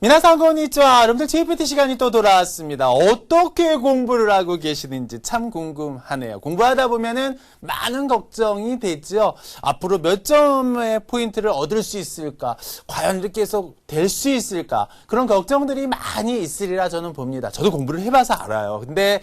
미나상 konnichiwa. 여러분들 JPT 시간이 또 돌아왔습니다. 어떻게 공부를 하고 계시는지 참 궁금하네요. 공부하다 보면은 많은 걱정이 되죠. 앞으로 몇 점의 포인트를 얻을 수 있을까? 과연 이렇게 해서 될 수 있을까? 그런 걱정들이 많이 있으리라 저는 봅니다. 저도 공부를 해봐서 알아요. 근데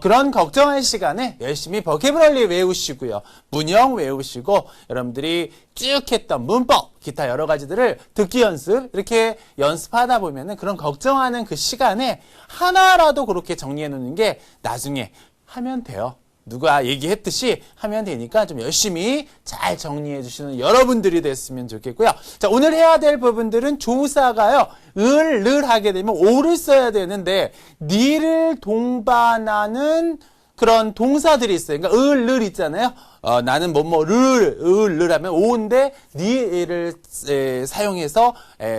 그런 걱정할 시간에 열심히 버케브러리 외우시고요. 문형 외우시고 여러분들이 쭉 했던 문법, 기타 여러 가지들을 듣기 연습 이렇게 연습하다 보면은 그런 걱정하는 그 시간에 하나라도 그렇게 정리해 놓는 게 나중에 하면 돼요. 누가 얘기했듯이 하면 되니까 좀 열심히 잘 정리해 주시는 여러분들이 됐으면 좋겠고요. 자, 오늘 해야 될 부분들은 조사가요. 을 하게 되면 오를 써야 되는데 니를 동반하는 그런 동사들이 있어요. 그러니까 을 있잖아요. 나는 를 하면 오인데 니를 사용해서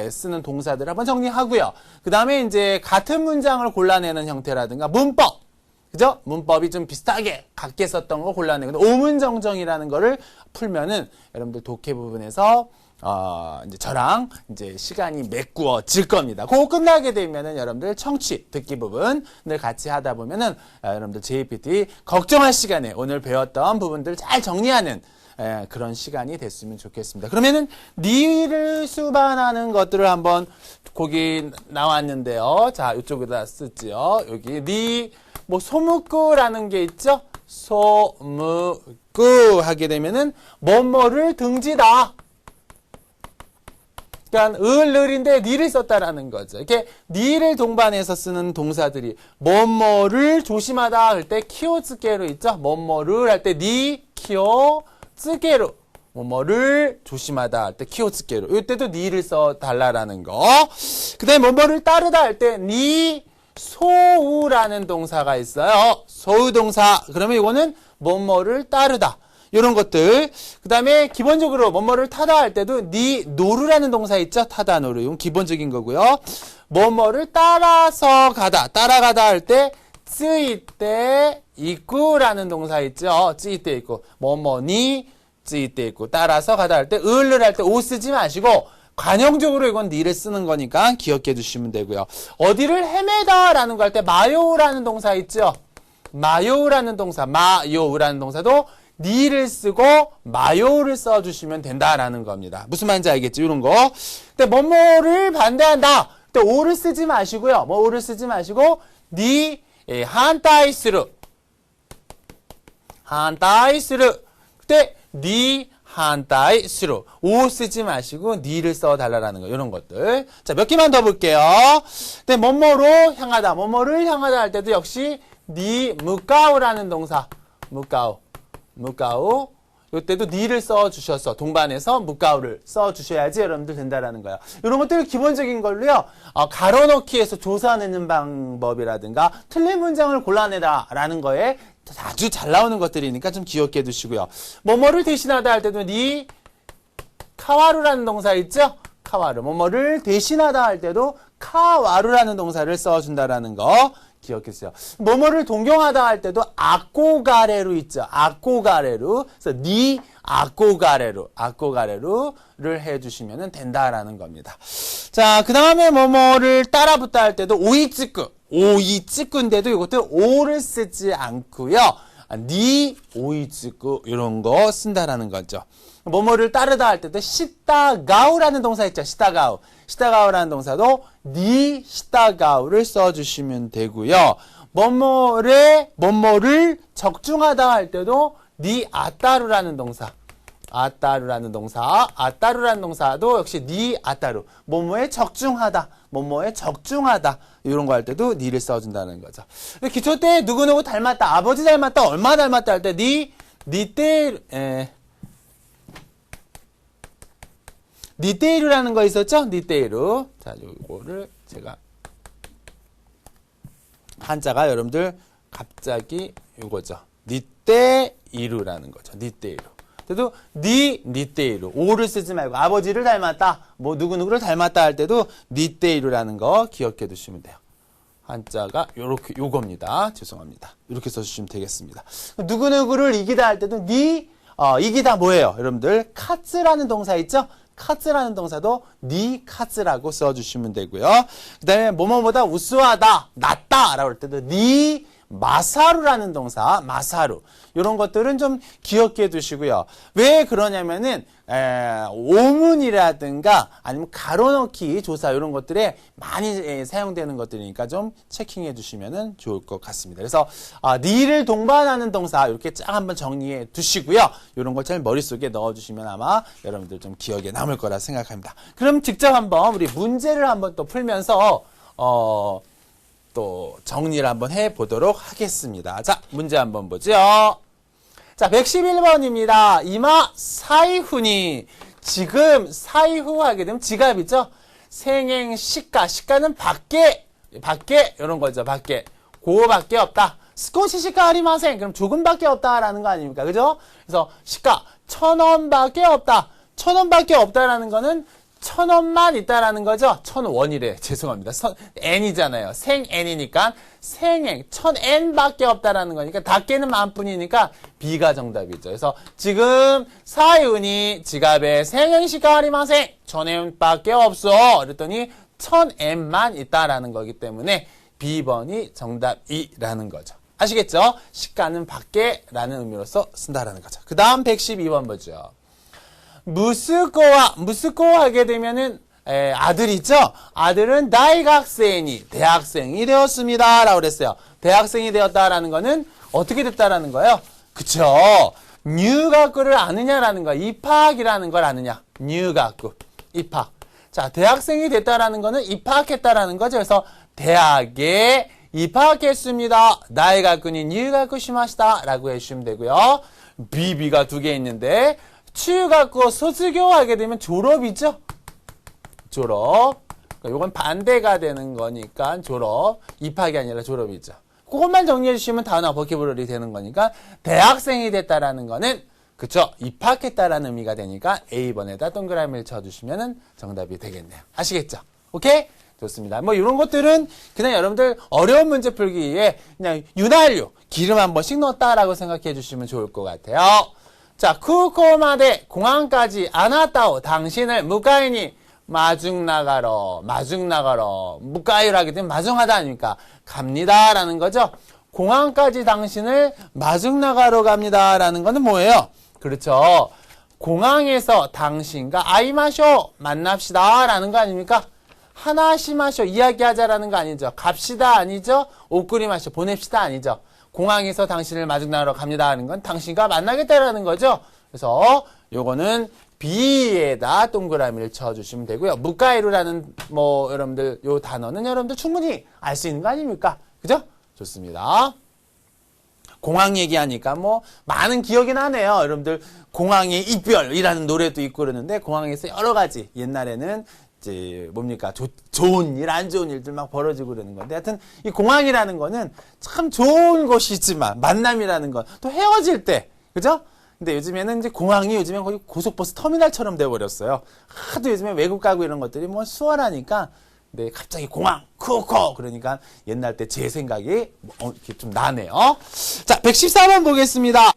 쓰는 동사들 한번 정리하고요. 그 다음에 이제 같은 문장을 골라내는 형태라든가 문법. 그죠? 문법이 좀 비슷하게 같게 썼던 거 골라내고 오문정정이라는 거를 풀면은 여러분들 독해 부분에서 이제 저랑 이제 시간이 메꾸어질 겁니다. 그거 끝나게 되면은 여러분들 청취, 듣기 부분을 같이 하다 보면은 여러분들 JPT 걱정할 시간에 오늘 배웠던 부분들 잘 정리하는 그런 시간이 됐으면 좋겠습니다. 그러면은 니를 수반하는 것들을 한번 거기 나왔는데요. 자, 이쪽에다 쓰지요. 여기 니 소무꾸라는 게 있죠. 소무꾸 하게 되면은 뭐뭐를 등지다. 그러니까 을인데 니를 썼다라는 거죠. 이렇게 니를 동반해서 쓰는 동사들이 뭐뭐를 조심하다 할 때 키오츠게로 있죠. 뭐뭐를 할 때 니 키오츠게로 뭐뭐를 조심하다 할 때 키오츠게로 이때도 니를 써달라라는 거. 그 다음에 뭐뭐를 따르다 할 때 니 소우라는 동사가 있어요. 소우 동사. 그러면 이거는 뭐뭐를 따르다. 이런 것들. 그 다음에 기본적으로 뭐뭐를 타다 할 때도 니 노르라는 동사 있죠? 타다 노르. 이건 기본적인 거고요. 뭐뭐를 따라서 가다. 따라가다 할 때 쯔이때 있구라는 동사 있죠? 쯔이때 있고. 뭐뭐니 쯔이때 있고. 따라서 가다 할 때 을을 할 때 오 쓰지 마시고 관용적으로 이건 니를 쓰는 거니까 기억해 주시면 되고요. 어디를 헤매다라는 거 할 때 마요라는 동사 있죠? 마요라는 동사, 마요라는 동사도 니를 쓰고 마요를 써주시면 된다라는 겁니다. 무슨 말인지 알겠죠? 이런 거. 근데 뭐뭐를 반대한다. 근데 오를 쓰지 마시고요. 오를 쓰지 마시고 니 한타이스르 그때 니 한타이스루 오 쓰지 마시고 니를 써달라는 거 이런 것들. 자, 몇 개만 더 볼게요. 근데 뭐뭐로 향하다, 뭐뭐를 향하다 할 때도 역시 니 무까우라는 동사 무까우 이때도 니를 써주셔서 동반해서 무까우를 써주셔야지 여러분들 된다라는 거예요. 이런 것들 기본적인 걸로요. 가로넣기에서 조사내는 방법이라든가 틀린 문장을 골라내다라는 거에 아주 잘 나오는 것들이니까 좀 기억해 두시고요. 뭐뭐를 대신하다 할 때도 니 카와루라는 동사 있죠? 카와루. 뭐뭐를 대신하다 할 때도 카와루라는 동사를 써준다라는 거 기억했어요. 뭐뭐를 동경하다 할 때도 아꼬가레루 있죠. 아꼬가레루. 그래서 니 아꼬가레루를 해주시면 된다라는 겁니다. 자, 그 다음에 뭐뭐를 따라붙다 할 때도 오이찌꾸인데도 이것도 오를 쓰지 않고요. 니 오이찌꾸 이런 거 쓴다라는 거죠. 뭐뭐를 따르다 할 때도 시타가우라는 동사 있죠. 시타가우라는 동사도 니 시타가우를 써주시면 되고요. 뭐뭐를 적중하다 할 때도 니 아따루라는 동사. 아따루라는 동사도 역시 니 아따루. 뭐뭐에 적중하다 이런 거 할 때도 니를 써준다는 거죠. 기초 때 누구누구 닮았다, 아버지 닮았다, 얼마 닮았다 할 때 니테이루라는 거 있었죠? 니테이루. 자, 요거를 제가 한자가 여러분들 갑자기 요거죠. 니테이루라는 거죠. 니테이루. 그래도 니테이루. 오를 쓰지 말고 아버지를 닮았다. 누구누구를 닮았다 할 때도 니테이루라는 거 기억해 두시면 돼요. 한자가 요겁니다. 죄송합니다. 이렇게 써주시면 되겠습니다. 누구누구를 이기다 할 때도 이기다 뭐예요? 여러분들 카츠라는 동사 있죠? 카츠라는 동사도 니카츠라고 써주시면 되고요. 그 다음에 뭐뭐보다 우수하다, 낫다 라고 할 때도 니 마사루라는 동사, 마사루. 이런 것들은 좀 기억해 두시고요. 왜 그러냐면은, 오문이라든가 아니면 가로넣기 조사 이런 것들에 많이 사용되는 것들이니까 좀 체킹해 두시면 좋을 것 같습니다. 그래서, 니를 동반하는 동사 이렇게 쫙 한번 정리해 두시고요. 이런 걸 잘 머릿속에 넣어 주시면 아마 여러분들 좀 기억에 남을 거라 생각합니다. 그럼 직접 한번 우리 문제를 한번 또 풀면서, 또 정리를 한번 해보도록 하겠습니다. 자, 문제 한번 보죠. 자, 111번입니다. 이마 사이후니. 지금 사이후 하게 되면 지갑이죠. 생행 시가. 시가는 밖에 이런 거죠. 밖에. 고밖에 없다. 스코시 시가 아리마생. 그럼 조금밖에 없다라는 거 아닙니까? 그죠? 그래서 시가 1,000원밖에 없다. 1,000원밖에 없다라는 거는 1,000원만 있다라는 거죠. 1,000원이래. 죄송합니다. n이잖아요. 생 n이니까 생행 1,000n밖에 없다라는 거니까 닫게는 만뿐이니까 B가 정답이죠. 그래서 지금 사이운이 지갑에 생행시가 아리마생 1,000엔밖에 없어. 그랬더니 1,000엔만 있다라는 거기 때문에 B번이 정답이라는 거죠. 아시겠죠? 시가는 밖에라는 의미로서 쓴다라는 거죠. 그 다음 112번 보죠. 무스코 하게 되면은 아들이죠. 아들은 대학생이 되었습니다. 라고 그랬어요. 대학생이 되었다라는 거는 어떻게 됐다라는 거예요? 그쵸. 뉴가쿠를 아느냐라는 거야. 입학이라는 걸 아느냐. 뉴가쿠. 입학. 자, 대학생이 됐다라는 거는 입학했다라는 거죠. 그래서 대학에 입학했습니다. 다이가쿠니 뉴가쿠 시마시다. 라고 해주시면 되고요. B가 두 개 있는데 취유가쿠 소수교하게 되면 졸업이죠. 졸업. 요건 반대가 되는 거니까 졸업. 입학이 아니라 졸업이죠. 그것만 정리해 주시면 단어 버키브러리 되는 거니까 대학생이 됐다라는 거는 그쵸? 입학했다라는 의미가 되니까 A번에다 동그라미를 쳐주시면 정답이 되겠네요. 아시겠죠? 오케이? 좋습니다. 뭐 이런 것들은 그냥 여러분들 어려운 문제 풀기 위해 그냥 윤활유 기름 한 번씩 넣었다라고 생각해 주시면 좋을 것 같아요. 자, 쿠코마데 공항까지 아나타오 당신을 무카이니 마중나가러 무카이를 하게 되면 마중하다 아닙니까? 갑니다라는 거죠. 공항까지 당신을 마중나가러 갑니다라는 거는 뭐예요? 그렇죠. 공항에서 당신과 아이마쇼 만납시다라는 거 아닙니까? 하나시마쇼 이야기하자라는 거 아니죠. 갑시다 아니죠. 오꾸리마쇼 보냅시다 아니죠. 공항에서 당신을 마중나가러 갑니다 하는 건 당신과 만나겠다라는 거죠. 그래서 요거는 B에다 동그라미를 쳐주시면 되고요. 무카이루라는 뭐 여러분들 요 단어는 여러분들 충분히 알 수 있는 거 아닙니까? 그죠? 좋습니다. 공항 얘기하니까 뭐 많은 기억이 나네요. 여러분들 공항의 이별이라는 노래도 있고 그러는데 공항에서 여러 가지 옛날에는 이제 뭡니까? 좋은 일, 안 좋은 일들 막 벌어지고 그러는 건데 하여튼 이 공항이라는 거는 참 좋은 곳이지만 만남이라는 건 또 헤어질 때 그죠? 근데 요즘에는 이제 공항이 요즘엔 거의 고속버스 터미널처럼 돼버렸어요. 하도 요즘에 외국 가고 이런 것들이 뭐 수월하니까 근데 갑자기 공항 쿠코 그러니까 옛날 때 제 생각이 이렇게 좀 나네요. 자, 114번 보겠습니다.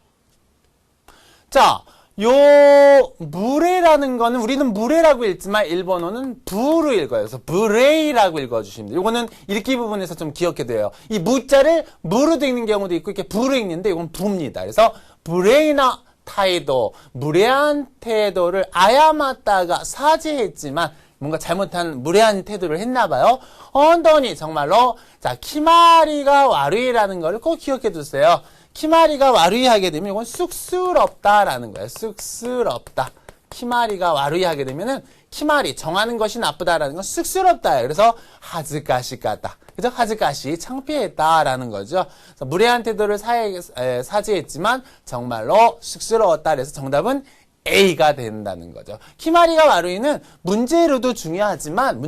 자, 요 무레라는 거는 우리는 무레라고 읽지만 일본어는 부로 읽어요. 그래서 브레이라고 읽어주시면 돼요. 요거는 읽기 부분에서 좀 기억해야 돼요. 이 무자를 무로 읽는 경우도 있고 이렇게 부로 읽는데 이건 부입니다. 그래서 브레이나 타이도 무례한 태도를 아야마다가 사죄했지만 뭔가 잘못한 무례한 태도를 했나봐요. 언더니 정말로 자 키마리가 와루이라는 거를 꼭 기억해 두세요. 키마리가 와루이 하게 되면 이건 쑥스럽다라는 거예요. 쑥스럽다. 키마리가 와루이 하게 되면은 키마리 정하는 것이 나쁘다라는 건 쑥스럽다예요. 그래서 하즈가시까다. 그죠? 하즈가시 창피했다라는 거죠. 그래서 무례한 태도를 사죄했지만 정말로 쑥스러웠다. 그래서 정답은 A가 된다는 거죠. 키마리가 와루이는 문제로도 중요하지만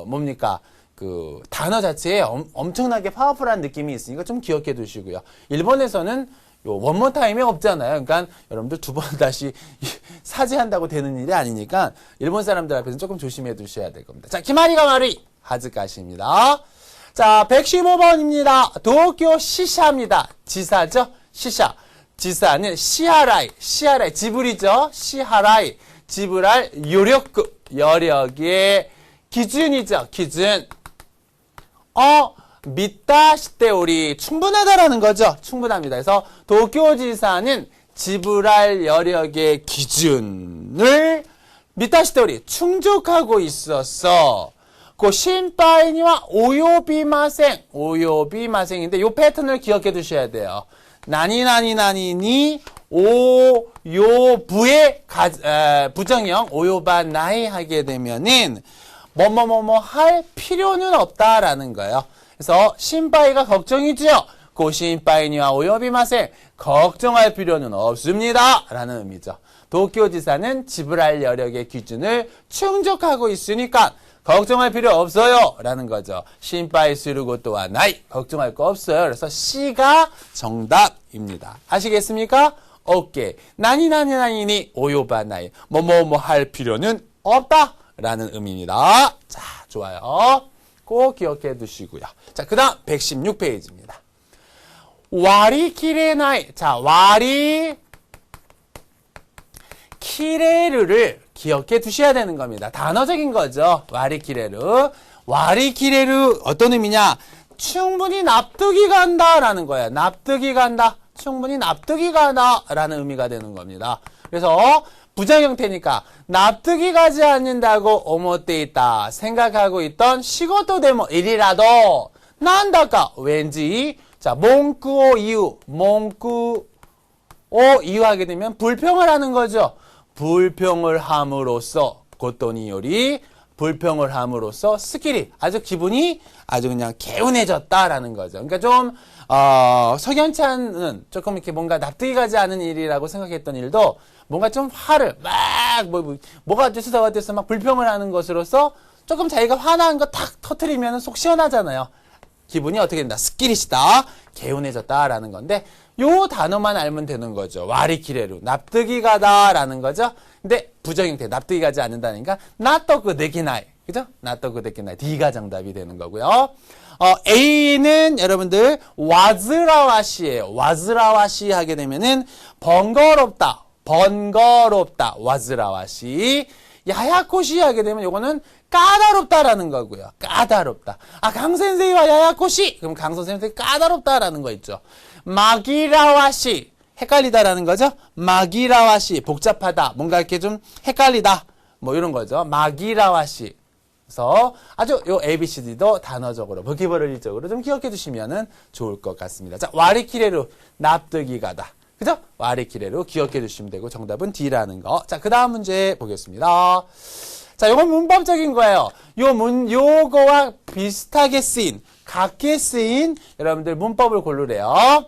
뭡니까? 그 단어 자체에 엄청나게 파워풀한 느낌이 있으니까 좀 기억해 두시고요. 일본에서는 요 원모 타임이 없잖아요. 그러니까 여러분들 두 번 다시 사죄한다고 되는 일이 아니니까 일본 사람들 앞에서는 조금 조심해 두셔야 될 겁니다. 자, 키마리가 마루이 하즈카시입니다. 자, 115번입니다. 도쿄 시샤입니다. 지사죠? 시샤. 지사는 시하라이, 지불이죠. 시하라이, 지불할 여력의 기준이죠. 기준. 믿다 시대 우리 충분하다라는 거죠. 충분합니다. 그래서 도쿄지사는 지불할 여력의 기준을 믿다 시대 우리 충족하고 있었어. 그 신파이니와 오요비마생인데 요 패턴을 기억해 두셔야 돼요. 나니니 오요부의 부정형 오요바 나이 하게 되면은 뭐뭐뭐뭐 할 필요는 없다라는 거예요. 그래서 신파이가 걱정이지요. 고 신파이니와 오요비마생 걱정할 필요는 없습니다 라는 의미죠. 도쿄지사는 지불할 여력의 기준을 충족하고 있으니까 걱정할 필요 없어요 라는 거죠. 신파이 쓰르고 또한 나이 걱정할 거 없어요. 그래서 C가 정답입니다. 아시겠습니까? 오케이. 나니니 오요바 나이 뭐뭐뭐 할 필요는 없다 라는 의미입니다. 자, 좋아요. 꼭 기억해 두시고요. 자, 그 다음 116페이지입니다. 와리 키레나이. 자, 와리 키레르를 기억해 두셔야 되는 겁니다. 단어적인 거죠. 와리키레르. 와리키레르 어떤 의미냐? 충분히 납득이 간다라는 거예요. 납득이 간다. 충분히 납득이 가다라는 의미가 되는 겁니다. 그래서 부정 형태니까 납득이 가지 않는다고 오모때 있다 생각하고 있던 시고토 데모 일이라도 난다까 왠지 자 몽쿠오 이유 하게 되면 불평을 하는 거죠. 불평을 함으로써 고토니 요리 불평을 함으로써 스킬이 아주 기분이 아주 그냥 개운해졌다라는 거죠. 그러니까 좀 석연치 않은 조금 이렇게 뭔가 납득이 가지 않은 일이라고 생각했던 일도 뭔가 좀 화를 막 뭐가 어째서 막 불평을 하는 것으로서 조금 자기가 화난 거 탁 터트리면 속 시원하잖아요. 기분이 어떻게 된다? 스키리시다. 개운해졌다라는 건데 요 단어만 알면 되는 거죠. 와리키레루. 납득이 가다라는 거죠. 근데 부정형태 납득이 가지 않는다니까 나토그 데키나이. 그죠? 나토그 데키나이. D가 정답이 되는 거고요. A는 여러분들 와즈라와시예요. 와즈라와시 하게 되면은 번거롭다. 와즈라와시. 야야코시 하게 되면 요거는 까다롭다라는 거고요. 까다롭다. 강선생님과 야야코시. 그럼 강선생님한테 까다롭다라는 거 있죠. 마기라와시. 헷갈리다라는 거죠. 마기라와시. 복잡하다. 뭔가 이렇게 좀 헷갈리다. 뭐 이런 거죠. 마기라와시. 그래서 아주 요 ABCD도 단어적으로, 보기버럴리적으로 좀 기억해 주시면 좋을 것 같습니다. 자, 와리키레루. 납득이 가다. 그죠? 와리키레루 기억해 주시면 되고 정답은 D라는 거. 자, 그 다음 문제 보겠습니다. 자, 요건 문법적인 거예요. 요거와 비슷하게 쓰인, 같게 쓰인 여러분들 문법을 고르래요.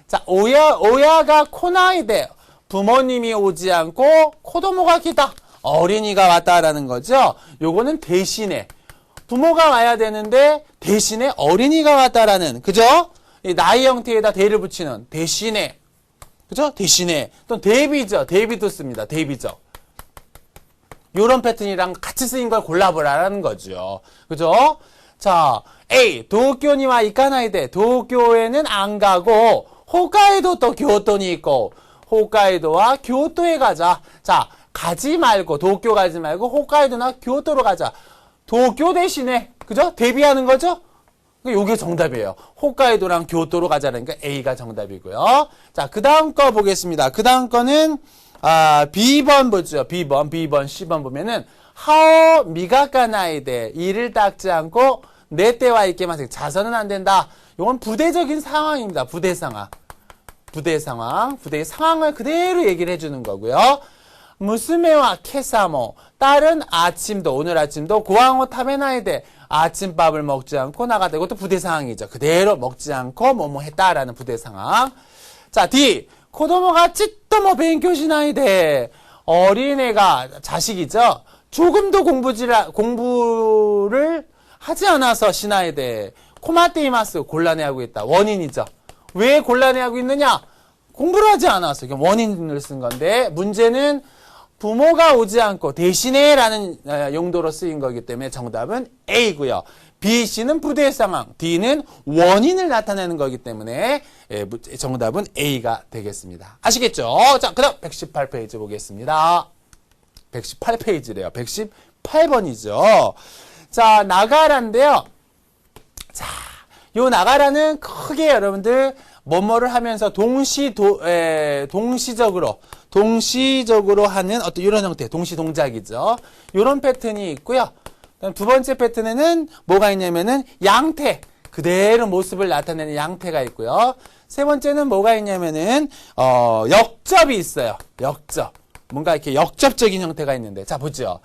자, 오야가 코나이데 부모님이 오지 않고 코도모가 기다. 어린이가 왔다라는 거죠. 요거는 대신에 부모가 와야 되는데 대신에 어린이가 왔다라는, 그죠? 이 나이 형태에다 대를 붙이는 대신에, 그죠? 대신에. 또 대비죠. 대비도 씁니다. 대비죠. 요런 패턴이랑 같이 쓰인 걸 골라보라는 거죠. 그죠? 자, A. 도쿄니와 이카나이데. 도쿄에는 안 가고, 홋카이도 또 교토니 있고, 홋카이도와 교토에 가자. 자, 가지 말고, 도쿄 가지 말고, 홋카이도나 교토로 가자. 도쿄 대신에, 그죠? 대비하는 거죠? 요게 정답이에요. 홋카이도랑 교토로 가자니까 A가 정답이고요. 자, 그 다음 거 보겠습니다. 그 다음 거는, B번 보죠. B번, C번 보면은, 하오 미가까나이데. 이를 닦지 않고, 내 때와 있게만 자서는 안 된다. 이건 부대적인 상황입니다. 부대 상황. 부대의 상황을 그대로 얘기를 해주는 거고요. 무스메와 케사모. 딸은 아침도, 오늘 아침도 고항を食べないで 아침밥을 먹지 않고 나가다. 이것도 부대 상황이죠. 그대로 먹지 않고 뭐뭐 했다라는 부대 상황. 자, D. 코도모가 찌또뭐勉強しないで. 어린애가, 자식이죠. 조금도 공부를 하지 않아서 시나이데. 코마테이마스. 곤란해하고 있다. 원인이죠. 왜 곤란해하고 있느냐? 공부를 하지 않아서. 원인을 쓴 건데, 문제는 부모가 오지 않고 대신에 라는 용도로 쓰인 거기 때문에 정답은 A고요. B, C는 부대의 상황, D는 원인을 나타내는 거기 때문에 정답은 A가 되겠습니다. 아시겠죠? 자, 그 다음 118페이지 보겠습니다. 118페이지래요. 118번이죠. 자, 나가라인데요. 자, 요 나가라는 크게 여러분들 뭐뭐를 하면서 동시적으로 하는 어떤 이런 형태, 동시 동작이죠. 이런 패턴이 있고요. 두 번째 패턴에는 뭐가 있냐면은 양태, 그대로 모습을 나타내는 양태가 있고요. 세 번째는 뭐가 있냐면은 역접이 있어요. 역접. 뭔가 이렇게 역접적인 형태가 있는데, 자 보죠.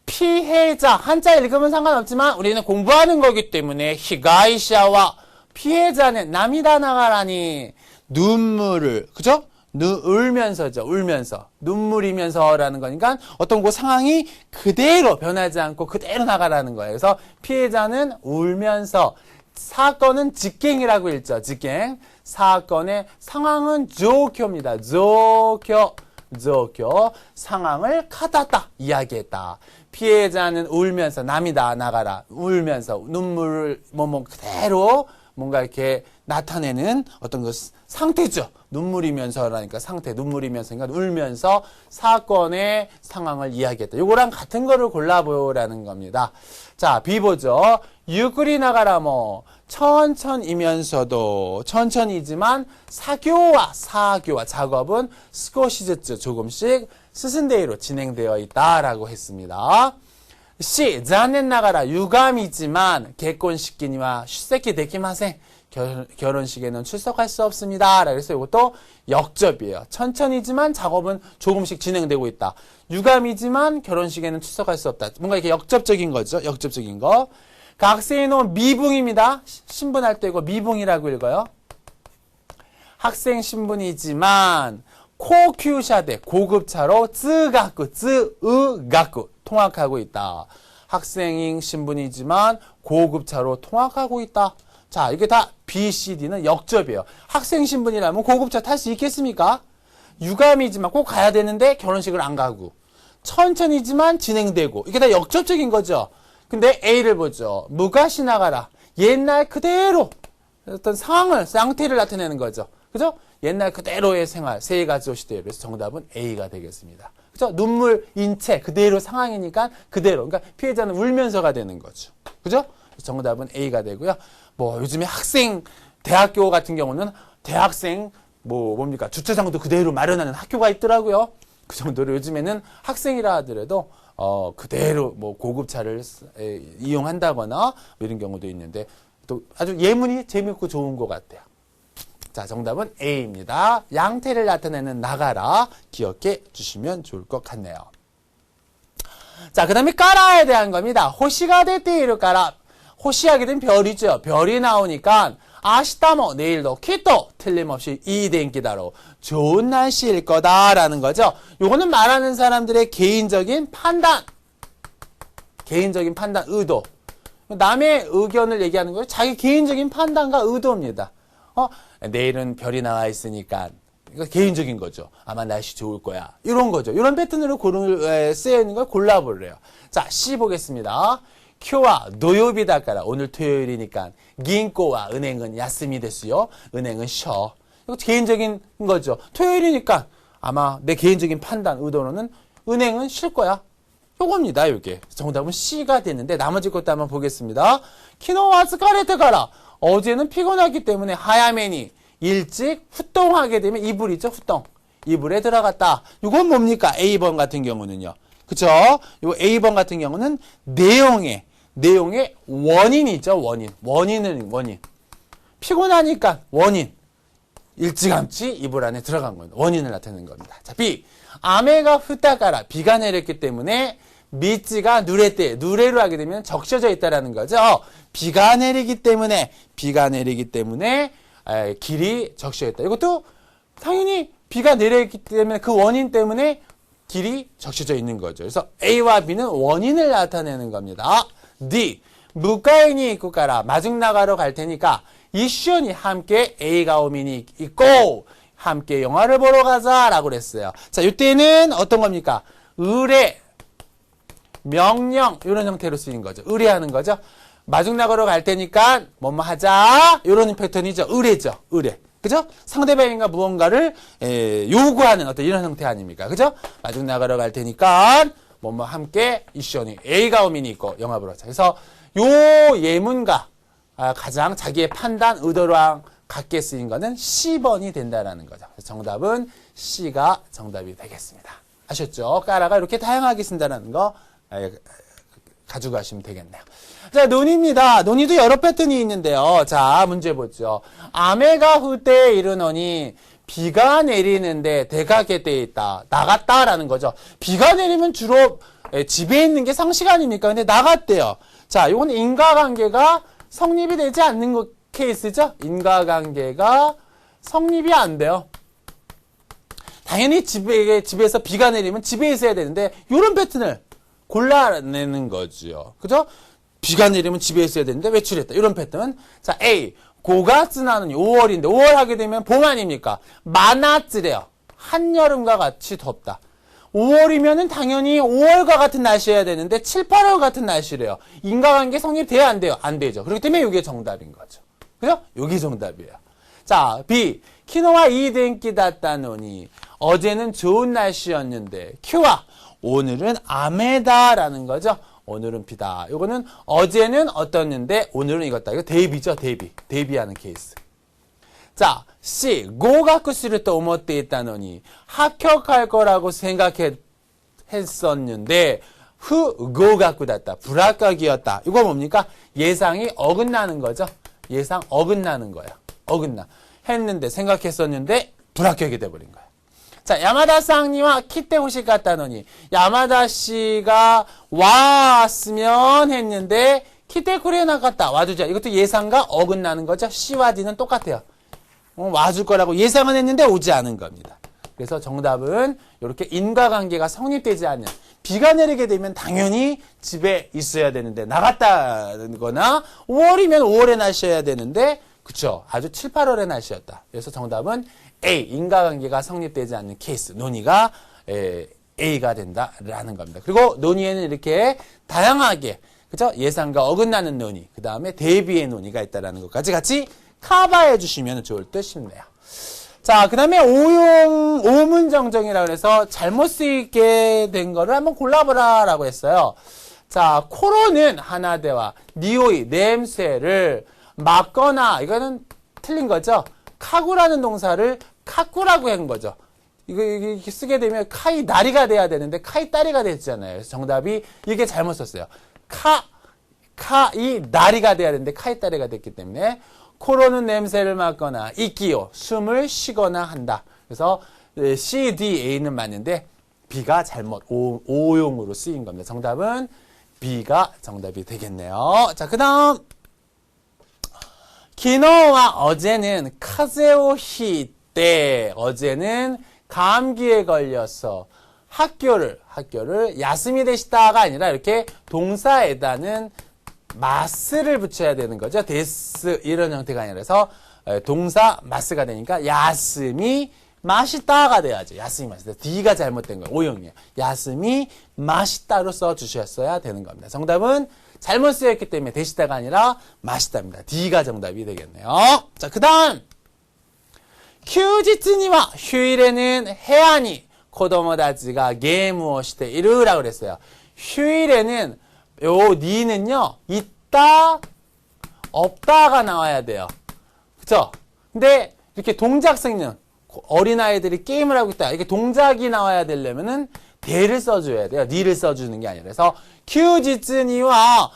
피해자, 한자 읽으면 상관없지만 우리는 공부하는 거기 때문에 히가이샤와 피해자는 남이다 나가라니 눈물을, 그죠? 울면서죠. 울면서. 눈물이면서라는 거니까 어떤 그 상황이 그대로 변하지 않고 그대로 나가라는 거예요. 그래서 피해자는 울면서, 사건은 직갱이라고 읽죠. 직갱. 사건의 상황은 조교입니다. 조교. 상황을 가다다 이야기했다. 피해자는 울면서, 남이다 나가라, 울면서 눈물을 그대로 뭔가 이렇게 나타내는 어떤 그 상태죠. 눈물이면서라니까 상태, 눈물이면서니까 울면서 사건의 상황을 이야기했다. 요거랑 같은 거를 골라보라는 겁니다. 자, B 보죠. 유구리 나가라 천천히면서도, 천천히지만 사교와 작업은 스코시즈츠 조금씩 스승대로 진행되어 있다라고 했습니다. C, 잔넨 나가라 유감이지만 개콘식기니와 슈세키 데키마센, 결혼식에는 출석할 수 없습니다. 그래서 이것도 역접이에요. 천천히지만 작업은 조금씩 진행되고 있다. 유감이지만 결혼식에는 출석할 수 없다. 뭔가 이렇게 역접적인 거죠. 역접적인 거. 학생은 미붕입니다. 신분할 때 이거 미붕이라고 읽어요. 학생 신분이지만 코큐샤대 고급차로 쯔가쿠 통학하고 있다. 학생인 신분이지만 고급차로 통학하고 있다. 자, 이게 다 B, C, D는 역접이에요. 학생 신분이라면 고급차 탈 수 있겠습니까? 유감이지만 꼭 가야 되는데 결혼식을 안 가고, 천천히지만 진행되고, 이게 다 역접적인 거죠. 근데 A를 보죠. 무가시 나가라. 옛날 그대로 어떤 상황을, 상태를 나타내는 거죠. 그죠? 옛날 그대로의 생활, 세이가지오 시대로. 그래서 정답은 A가 되겠습니다. 그죠? 눈물, 인체, 그대로 상황이니까 그대로. 그러니까 피해자는 울면서가 되는 거죠. 그죠? 정답은 A가 되고요. 요즘에 학생, 대학교 같은 경우는 대학생, 뭡니까? 주차장도 그대로 마련하는 학교가 있더라고요. 그 정도로 요즘에는 학생이라 하더라도, 그대로 고급차를 이용한다거나 이런 경우도 있는데, 또 아주 예문이 재밌고 좋은 것 같아요. 자, 정답은 A입니다. 양태를 나타내는 나가라 기억해 주시면 좋을 것 같네요. 자, 그 다음에 까라에 대한 겁니다. 호시가 데테이루 까라. 호시하게 된 별이죠. 별이 나오니까 아시타모 내일도 키또 틀림없이 이 덴기다로 좋은 날씨일 거다라는 거죠. 요거는 말하는 사람들의 개인적인 판단, 의도. 남의 의견을 얘기하는 거예요. 자기 개인적인 판단과 의도입니다. 내일은 별이 나와 있으니까, 이거 개인적인 거죠. 아마 날씨 좋을 거야. 이런 거죠. 이런 패턴으로 쓰여 있는 걸 골라보래요. 자, C 보겠습니다. 큐와 노요비다까라. 오늘 토요일이니까銀行와 은행은 야스미 됐어요. 은행은 쉬어. 이거 개인적인 거죠. 토요일이니까 아마 내 개인적인 판단, 의도로는 은행은 쉴 거야. 요겁니다, 요게. 정답은 C가 됐는데, 나머지 것도 한번 보겠습니다. 키노와 스카레트가라. 어제는 피곤하기 때문에 하야메니 일찍 후똥하게 되면 이불이죠, 후똥. 이불에 들어갔다. 이건 뭡니까? A번 같은 경우는요. 그쵸? 요 A번 같은 경우는 내용의 원인이죠, 원인. 원인. 피곤하니까 원인. 일찌감치 이불 안에 들어간 겁니다. 원인을 나타내는 겁니다. 자, B. 아메가 후다가라. 비가 내렸기 때문에 미찌가 누레때, 누레로 하게 되면 적셔져 있다라는 거죠. 비가 내리기 때문에 길이 적셔져 있다. 이것도 당연히 비가 내렸기 때문에 그 원인 때문에 길이 적셔져 있는 거죠. 그래서 A와 B는 원인을 나타내는 겁니다. D. 무가인이 있고 가라. 마중 나가러 갈 테니까 이슈니 함께 A가 오민이 있고 함께 영화를 보러 가자라고 그랬어요. 자, 이때는 어떤 겁니까? 의뢰, 명령 이런 형태로 쓰인 거죠. 의뢰하는 거죠. 마중 나가러 갈 테니까 뭐뭐 하자. 이런 패턴이죠. 의뢰죠. 의뢰. 그죠? 상대방인가 무언가를 요구하는 어떤 이런 형태 아닙니까? 그죠? 마중 나가러 갈 테니까 뭐뭐 함께 이슈니 A가 오민이 있고 영합을 하자. 그래서 요 예문가 가장 자기의 판단 의도랑 같게 쓰인 거는 C번이 된다라는 거죠. 그래서 정답은 C가 정답이 되겠습니다. 아셨죠? 까라가 이렇게 다양하게 쓴다는 거 가지고 가시면 되겠네요. 자, 논입니다. 논의도 여러 패턴이 있는데요. 자, 문제 보죠. 아메가 후때에 이르노니 비가 내리는데 대각에 떼 있다. 나갔다라는 거죠. 비가 내리면 주로 집에 있는 게 상식 아닙니까? 근데 나갔대요. 자, 이건 인과관계가 성립이 되지 않는 케이스죠. 인과관계가 성립이 안 돼요. 당연히 집에서 비가 내리면 집에 있어야 되는데 이런 패턴을 골라내는 거죠. 그죠? 비가 내리면 집에 있어야 되는데 외출했다. 이런 패턴. 자, A. 고가츠나는 5월인데 5월 하게 되면 봄 아닙니까? 마나츠래요. 한여름과 같이 덥다. 5월이면은 당연히 5월과 같은 날씨여야 되는데 7, 8월 같은 날씨래요. 인과관계 성립돼야 안 돼요? 안 되죠. 그렇기 때문에 이게 정답인 거죠. 그죠? 여기 정답이에요. 자, B. 키노와 이덴키 다따노니 어제는 좋은 날씨였는데 Q와 오늘은 아메다라는 거죠. 오늘은 비다. 요거는 어제는 어떻는데 오늘은 이것다. 이거 대비죠. 대비하는 케이스. 자, C. 고가쿠스를 또 오모때 있다노니 합격할 거라고 생각했었는데 고가쿠다った. 불합격이었다. 이거 뭡니까? 예상이 어긋나는 거죠. 예상 어긋나는 거예요. 어긋나. 했는데 생각했었는데 불합격이 돼버린 거예요. 자, 야마다さんには 키테 호시 갔다노니 야마다 씨가 왔으면 했는데 키테 코리에 나갔다. 와주자. 이것도 예상과 어긋나는 거죠. C와 D는 똑같아요. 와줄 거라고 예상은 했는데 오지 않은 겁니다. 그래서 정답은 이렇게 인과관계가 성립되지 않는 비가 내리게 되면 당연히 집에 있어야 되는데 나갔다거나 5월이면 5월의 날씨여야 되는데 그쵸. 아주 7, 8월의 날씨였다. 그래서 정답은 A. 인과관계가 성립되지 않는 케이스. 논의가 A가 된다라는 겁니다. 그리고 논의에는 이렇게 다양하게 그죠? 예상과 어긋나는 논의, 그 다음에 대비의 논의가 있다라는 것까지 같이 커버해 주시면 좋을 듯 싶네요. 자, 그 다음에 오문정정이라고 해서 잘못 쓰이게 된 거를 한번 골라보라 라고 했어요. 자, 코로는 하나대와 니오이, 냄새를 막거나, 이거는 틀린 거죠. 카구라는 동사를 카꾸라고 한 거죠. 이거 쓰게 되면 카이 나리가 돼야 되는데 카이 따리가 됐잖아요. 그래서 정답이 이게 잘못 썼어요. 카이 나리가 돼야 되는데 카이 따리가 됐기 때문에 코로는 냄새를 맡거나 이끼요 숨을 쉬거나 한다. 그래서 C, D, A는 맞는데 B가 잘못 오용으로 쓰인 겁니다. 정답은 B가 정답이 되겠네요. 자, 그 다음 기노와 어제는 카제오 히때 어제는 감기에 걸려서 학교를 야스미 데시다가 아니라 이렇게 동사에다는 마스를 붙여야 되는 거죠. 데스 이런 형태가 아니라서 동사 마스가 되니까 야스미 마시다가 돼야죠. 야스미 마시다. D가 잘못된 거예요. 오용이에요. 야스미 마시다로 써주셨어야 되는 겁니다. 정답은 잘못 쓰였기 때문에 데시다가 아니라 마시다입니다. D가 정답이 되겠네요. 자, 그 다음 휴지츠니와 휴일에는 해안이 코도모다치가 게임을 시대 이르라고 그랬어요. 휴일에는 요 니는요 있다 없다가 나와야 돼요. 그쵸? 근데 이렇게 동작성는 어린아이들이 게임을 하고 있다. 이렇게 동작이 나와야 되려면은 대를 써줘야 돼요. 니를 써주는 게 아니라. 그래서 휴지츠니와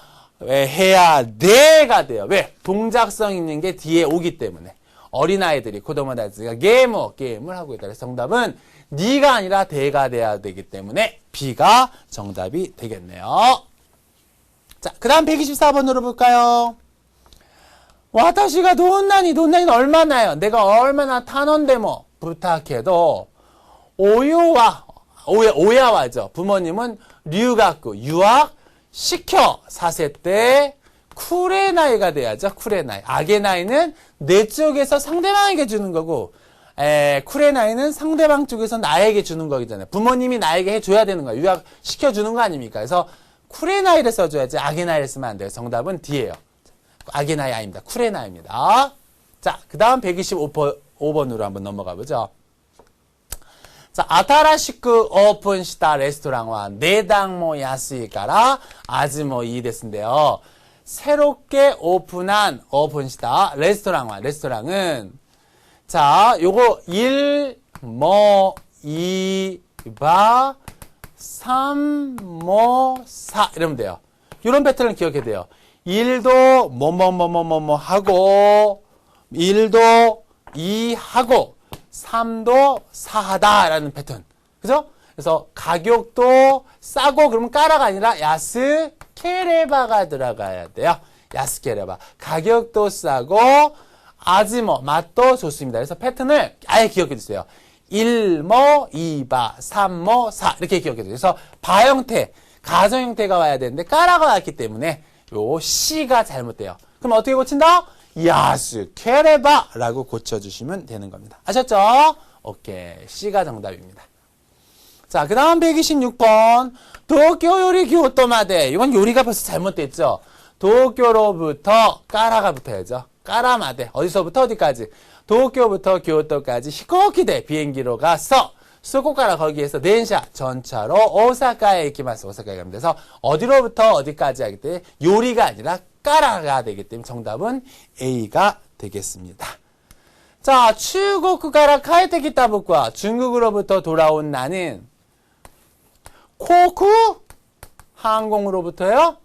해야 돼가 돼요. 왜? 동작성 있는 게 뒤에 오기 때문에. 어린아이들이 코도모다치가 게임을 하고 있다. 그래서 정답은 니가 아니라 대가 돼야 되기 때문에 B가 정답이 되겠네요. 자, 그 다음 124번으로 볼까요? 와타시가 돈난이는 얼마나요? 내가 얼마나 탄원데모 부탁해도 오야와죠. 부모님은 유학 시켜 사세 때 쿨의 나이가 돼야죠. 쿨의 나이. 악의 나이는 내 쪽에서 상대방에게 주는 거고 쿨의 나이는 상대방 쪽에서 나에게 주는 거잖아요. 부모님이 나에게 해줘야 되는 거예요. 유학 시켜주는 거 아닙니까? 그래서 쿠레나이를 써줘야지 아게나이를 쓰면 안 돼요. 정답은 D예요. 아게나이 아닙니다. 쿠레나이입니다. 자, 그 다음 125번으로 한번 넘어가 보죠. 자, 아타라시쿠 오픈시타 레스토랑은 네당 모 야스이から味もいいです인데요. 새롭게 오픈시타 레스토랑은 자, 요거 1, 뭐, 2, 바, 3, 뭐, 4 이러면 돼요. 이런 패턴을 기억해야 돼요. 1도 뭐뭐뭐뭐뭐 하고 1도 2 하고 3도 4하다 라는 패턴. 그죠? 그래서 가격도 싸고 그러면 까라가 아니라 야스케레바가 들어가야 돼요. 야스케레바. 가격도 싸고 아지모 맛도 좋습니다. 그래서 패턴을 아예 기억해 주세요. 1모, 2바, 3모, 4 이렇게 기억해 주세요. 그래서 바 형태, 가정 형태가 와야 되는데 까라가 왔기 때문에 요 C가 잘못돼요. 그럼 어떻게 고친다? 야스케레바라고 고쳐주시면 되는 겁니다. 아셨죠? 오케이. C가 정답입니다. 자, 그 다음 126번. 도쿄 요리 교토마데. 이건 요리가 벌써 잘못됐죠? 도쿄로부터 까라가 붙어야죠. 까라마데. 어디서부터 어디까지? 도쿄부터 교토까지 히코키대 비행기로 가서 수고가라 거기에서 덴샤 전차로 오사카에 이키마스. 오사카에 가면 돼서 어디로부터 어디까지 하기 때문에 요리가 아니라 까라가 되기 때문에 정답은 A가 되겠습니다. 자, 중국가라 카이테키타북과 중국으로부터 돌아온 나는 코쿠 항공으로부터요.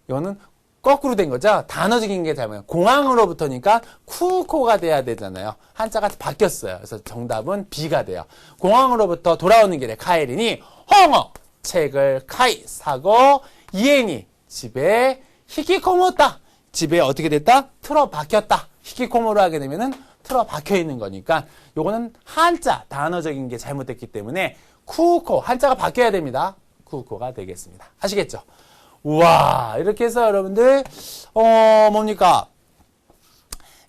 이거는 거꾸로 된 거죠. 단어적인 게 잘못해요. 공항으로부터니까 쿠코가 돼야 되잖아요. 한자가 바뀌었어요. 그래서 정답은 B가 돼요. 공항으로부터 돌아오는 길에 카에리니 홍어 책을 카이 사고 이엔이 집에 히키코모다. 집에 어떻게 됐다? 틀어 박혔다. 히키코모로 하게 되면은 틀어 박혀 있는 거니까 요거는 한자 단어적인 게 잘못됐기 때문에 쿠코 한자가 바뀌어야 됩니다. 쿠코가 되겠습니다. 아시겠죠? 우와, 이렇게 해서 여러분들, 뭡니까?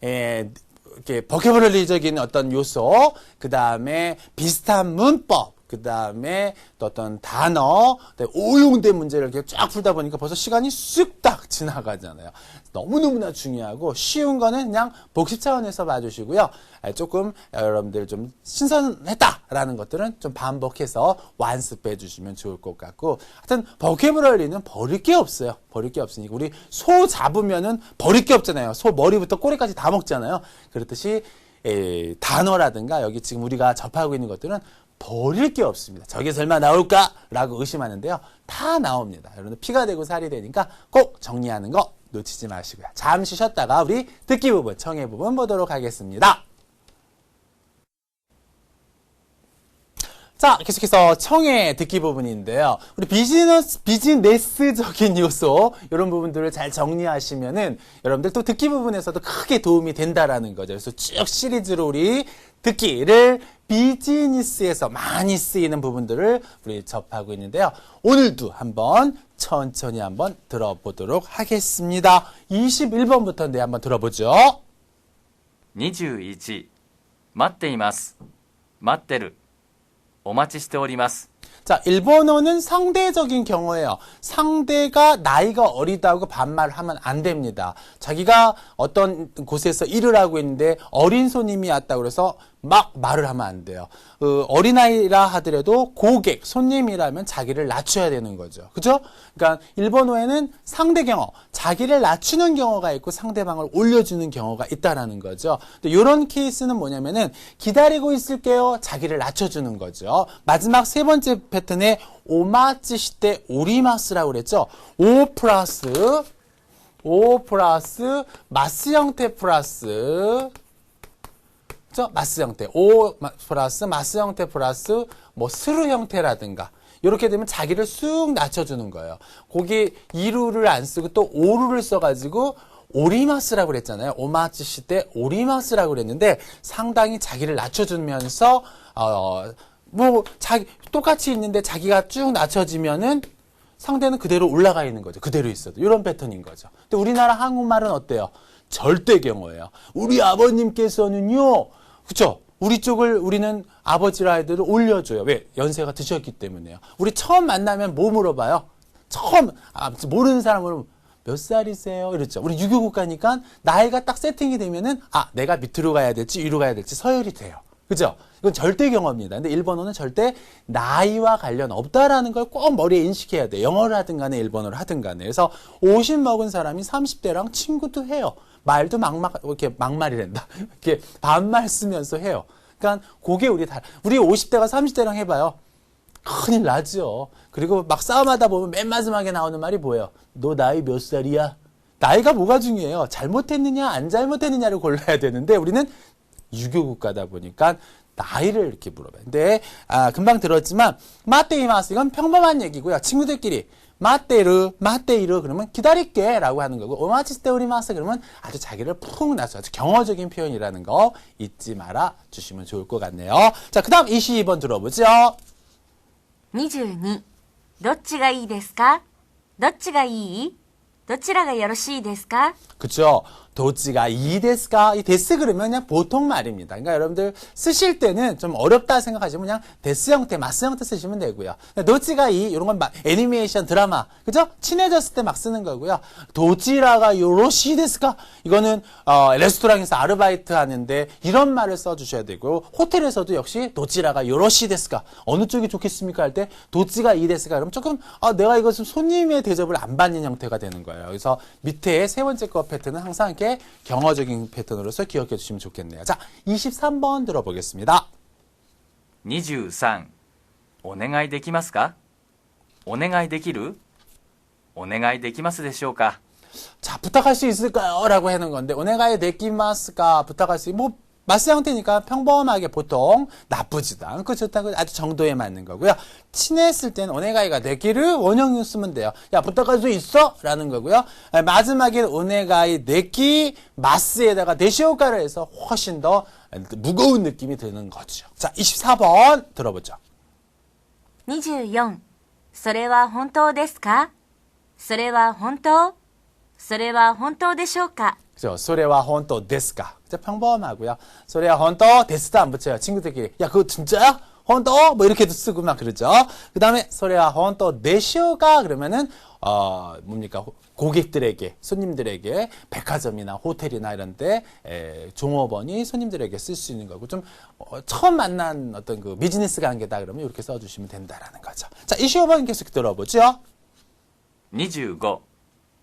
이렇게 버케블러리적인 어떤 요소, 그 다음에 비슷한 문법, 그 다음에 또 어떤 단어, 오용된 문제를 이렇게 쫙 풀다 보니까 벌써 시간이 쓱딱 지나가잖아요. 너무너무나 중요하고 쉬운 거는 그냥 복습 차원에서 봐주시고요. 조금 여러분들 좀 신선했다라는 것들은 좀 반복해서 완습해 주시면 좋을 것 같고 하여튼 버케블러리는 버릴 게 없어요. 버릴 게 없으니까 우리 소 잡으면은 버릴 게 없잖아요. 소 머리부터 꼬리까지 다 먹잖아요. 그렇듯이 단어라든가 여기 지금 우리가 접하고 있는 것들은 버릴 게 없습니다. 저게 설마 나올까라고 의심하는데요. 다 나옵니다. 여러분들 피가 되고 살이 되니까 꼭 정리하는 거 놓치지 마시고요. 잠시 쉬었다가 우리 듣기 부분, 청해 부분 보도록 하겠습니다. 자, 계속해서 청해 듣기 부분인데요. 우리 비즈니스적인 요소, 이런 부분들을 잘 정리하시면은 여러분들 또 듣기 부분에서도 크게 도움이 된다라는 거죠. 그래서 쭉 시리즈로 우리 듣기를 비즈니스에서 많이 쓰이는 부분들을 우리 접하고 있는데요. 오늘도 한번 천천히 한번 들어보도록 하겠습니다. 21번부터인데 한번 들어보죠. 21待っています待ってるお待ちしております 자, 일본어는 상대적인 경어예요. 상대가 나이가 어리다고 반말하면 안 됩니다. 자기가 어떤 곳에서 일을 하고 있는데 어린 손님이 왔다고 그래서 막 말을 하면 안 돼요. 어린아이라 하더라도 고객, 손님이라면 자기를 낮춰야 되는 거죠. 그죠? 그러니까 일본어에는 상대 경어, 자기를 낮추는 경어가 있고 상대방을 올려주는 경어가 있다라는 거죠. 이런 케이스는 뭐냐면은 기다리고 있을게요. 자기를 낮춰주는 거죠. 마지막 세 번째 패턴에 오마치시테 오리마스라고 그랬죠. 오 플러스 마스 형태 플러스 그죠? 마스 형태. 오 플러스 마스 형태 플러스 뭐 스루 형태라든가 이렇게 되면 자기를 쑥 낮춰주는 거예요. 거기 이루를 안 쓰고 또 오루를 써가지고 오리마스라고 그랬잖아요. 오마치시테 오리마스라고 그랬는데 상당히 자기를 낮춰주면서 똑같이 있는데 자기가 쭉 낮춰지면은 상대는 그대로 올라가 있는 거죠. 그대로 있어도. 이런 패턴인 거죠. 근데 우리나라 한국말은 어때요? 절대 경어예요. 우리 아버님께서는요, 그쵸? 우리 쪽을 우리는 아버지라 해도 올려줘요. 왜? 연세가 드셨기 때문에요. 우리 처음 만나면 뭐 물어봐요? 처음 모르는 사람으로 몇 살이세요? 이랬죠. 우리 유교국 가니까 나이가 딱 세팅이 되면은 내가 밑으로 가야 될지 위로 가야 될지 서열이 돼요. 그죠? 이건 절대 경험입니다. 근데 일본어는 절대 나이와 관련 없다라는 걸 꼭 머리에 인식해야 돼요. 영어를 하든 간에 일본어를 하든 간에. 그래서 50 먹은 사람이 30대랑 친구도 해요. 말도 이렇게 막말이란다. 이렇게 반말 쓰면서 해요. 그러니까 그게 우리 50대가 30대랑 해봐요. 큰일 나죠. 그리고 막 싸움하다 보면 맨 마지막에 나오는 말이 뭐예요? 너 나이 몇 살이야? 나이가 뭐가 중요해요? 잘못했느냐 안 잘못했느냐를 골라야 되는데 우리는 유교 국가다 보니까 나이를 이렇게 물어봐요. 근데 금방 들었지만 마테이마스 이건 평범한 얘기고요. 친구들끼리 마테이루 그러면 기다릴게 라고 하는 거고 오마치시테 오리마스 그러면 아주 자기를 푹 놔서 아주 경어적인 표현이라는 거 잊지 말아 주시면 좋을 것 같네요. 자, 그 다음 22번 들어보죠. 22. どっちがいいですかどっちがいいどちらがよろしいですか 그쵸. 도치가 이 데스까? 이 데스 그러면 그냥 보통 말입니다. 그러니까 여러분들 쓰실 때는 좀 어렵다 생각하시면 그냥 데스 형태, 마스 형태 쓰시면 되고요. 도치가 이, 이런 건 애니메이션, 드라마. 그죠? 친해졌을 때 막 쓰는 거고요. 도치라가 요로시 데스까? 이거는, 레스토랑에서 아르바이트 하는데 이런 말을 써주셔야 되고, 호텔에서도 역시 도치라가 요로시 데스까? 어느 쪽이 좋겠습니까? 할 때, 도치가 이 데스까? 그러면 조금, 내가 이것은 손님의 대접을 안 받는 형태가 되는 거예요. 그래서 밑에 세 번째 거 패턴은 항상 이렇게 경어적인 패턴으로서 기억해 주시면 좋겠네요. 자, 23번 들어보겠습니다. 23お願いできますかお願いできるお願いできますでしょうか 자, 부탁할 수 있을까요? 라고 하는 건데, 오네가이 데키마스가 부탁할 수, 마스 형태니까 평범하게 보통 나쁘지도 않고 좋다고 아주 정도에 맞는 거고요. 친했을 때는 오네가이가 데키를 원형으로 쓰면 돼요. 야, 부탁할 수 있어? 라는 거고요. 마지막에 오네가이 데키 마스에다가 데시오카를 해서 훨씬 더 무거운 느낌이 드는 거죠. 자, 24번 들어보죠. 24. それは本当ですかそれは本当それは本当でしょうか 그죠? 소레와 혼또 데스까. 진짜 평범하고요. 소레와 혼또 데스도 안 붙여요. 친구들끼리. 야, 그거 진짜야? 혼또? 뭐 이렇게도 쓰고 막 그러죠. 그 다음에 소레와 혼또 데시오가 그러면은, 뭡니까? 고객들에게, 손님들에게 백화점이나 호텔이나 이런 데, 종업원이 손님들에게 쓸 수 있는 거고, 좀, 처음 만난 어떤 그 비즈니스 관계다 그러면 이렇게 써주시면 된다라는 거죠. 자, 25번 계속 들어보죠. 25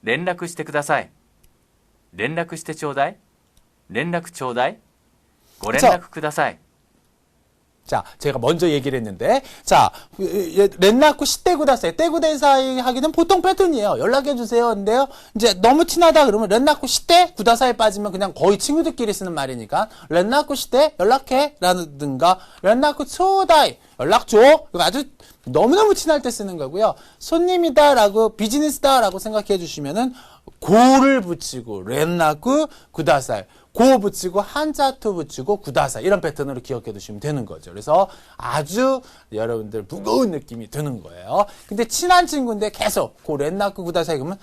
連絡してください連絡してちょうだい連絡ちょうだいご連絡ください 자, 제가 먼저 얘기를 했는데, 자, 렌나쿠 시떼구다사이, 떼구대사이 하기는 보통 패턴이에요. 연락해주세요. 근데요, 이제 너무 친하다 그러면 렌나쿠 시떼? 구다사이 빠지면 그냥 거의 친구들끼리 쓰는 말이니까, 렌나쿠 시떼? 연락해? 라든가, 렌나쿠 초다이? 연락 줘? 이거 아주 너무너무 친할 때 쓰는 거고요. 손님이다 라고, 비즈니스다 라고 생각해 주시면은, 고를 붙이고, 렌나쿠 구다사이. 고 붙이고 한자투 붙이고 구다사 이런 패턴으로 기억해 두시면 되는 거죠. 그래서 아주 여러분들 무거운 느낌이 드는 거예요. 근데 친한 친구인데 계속 고 렌나쿠 구다사 그러면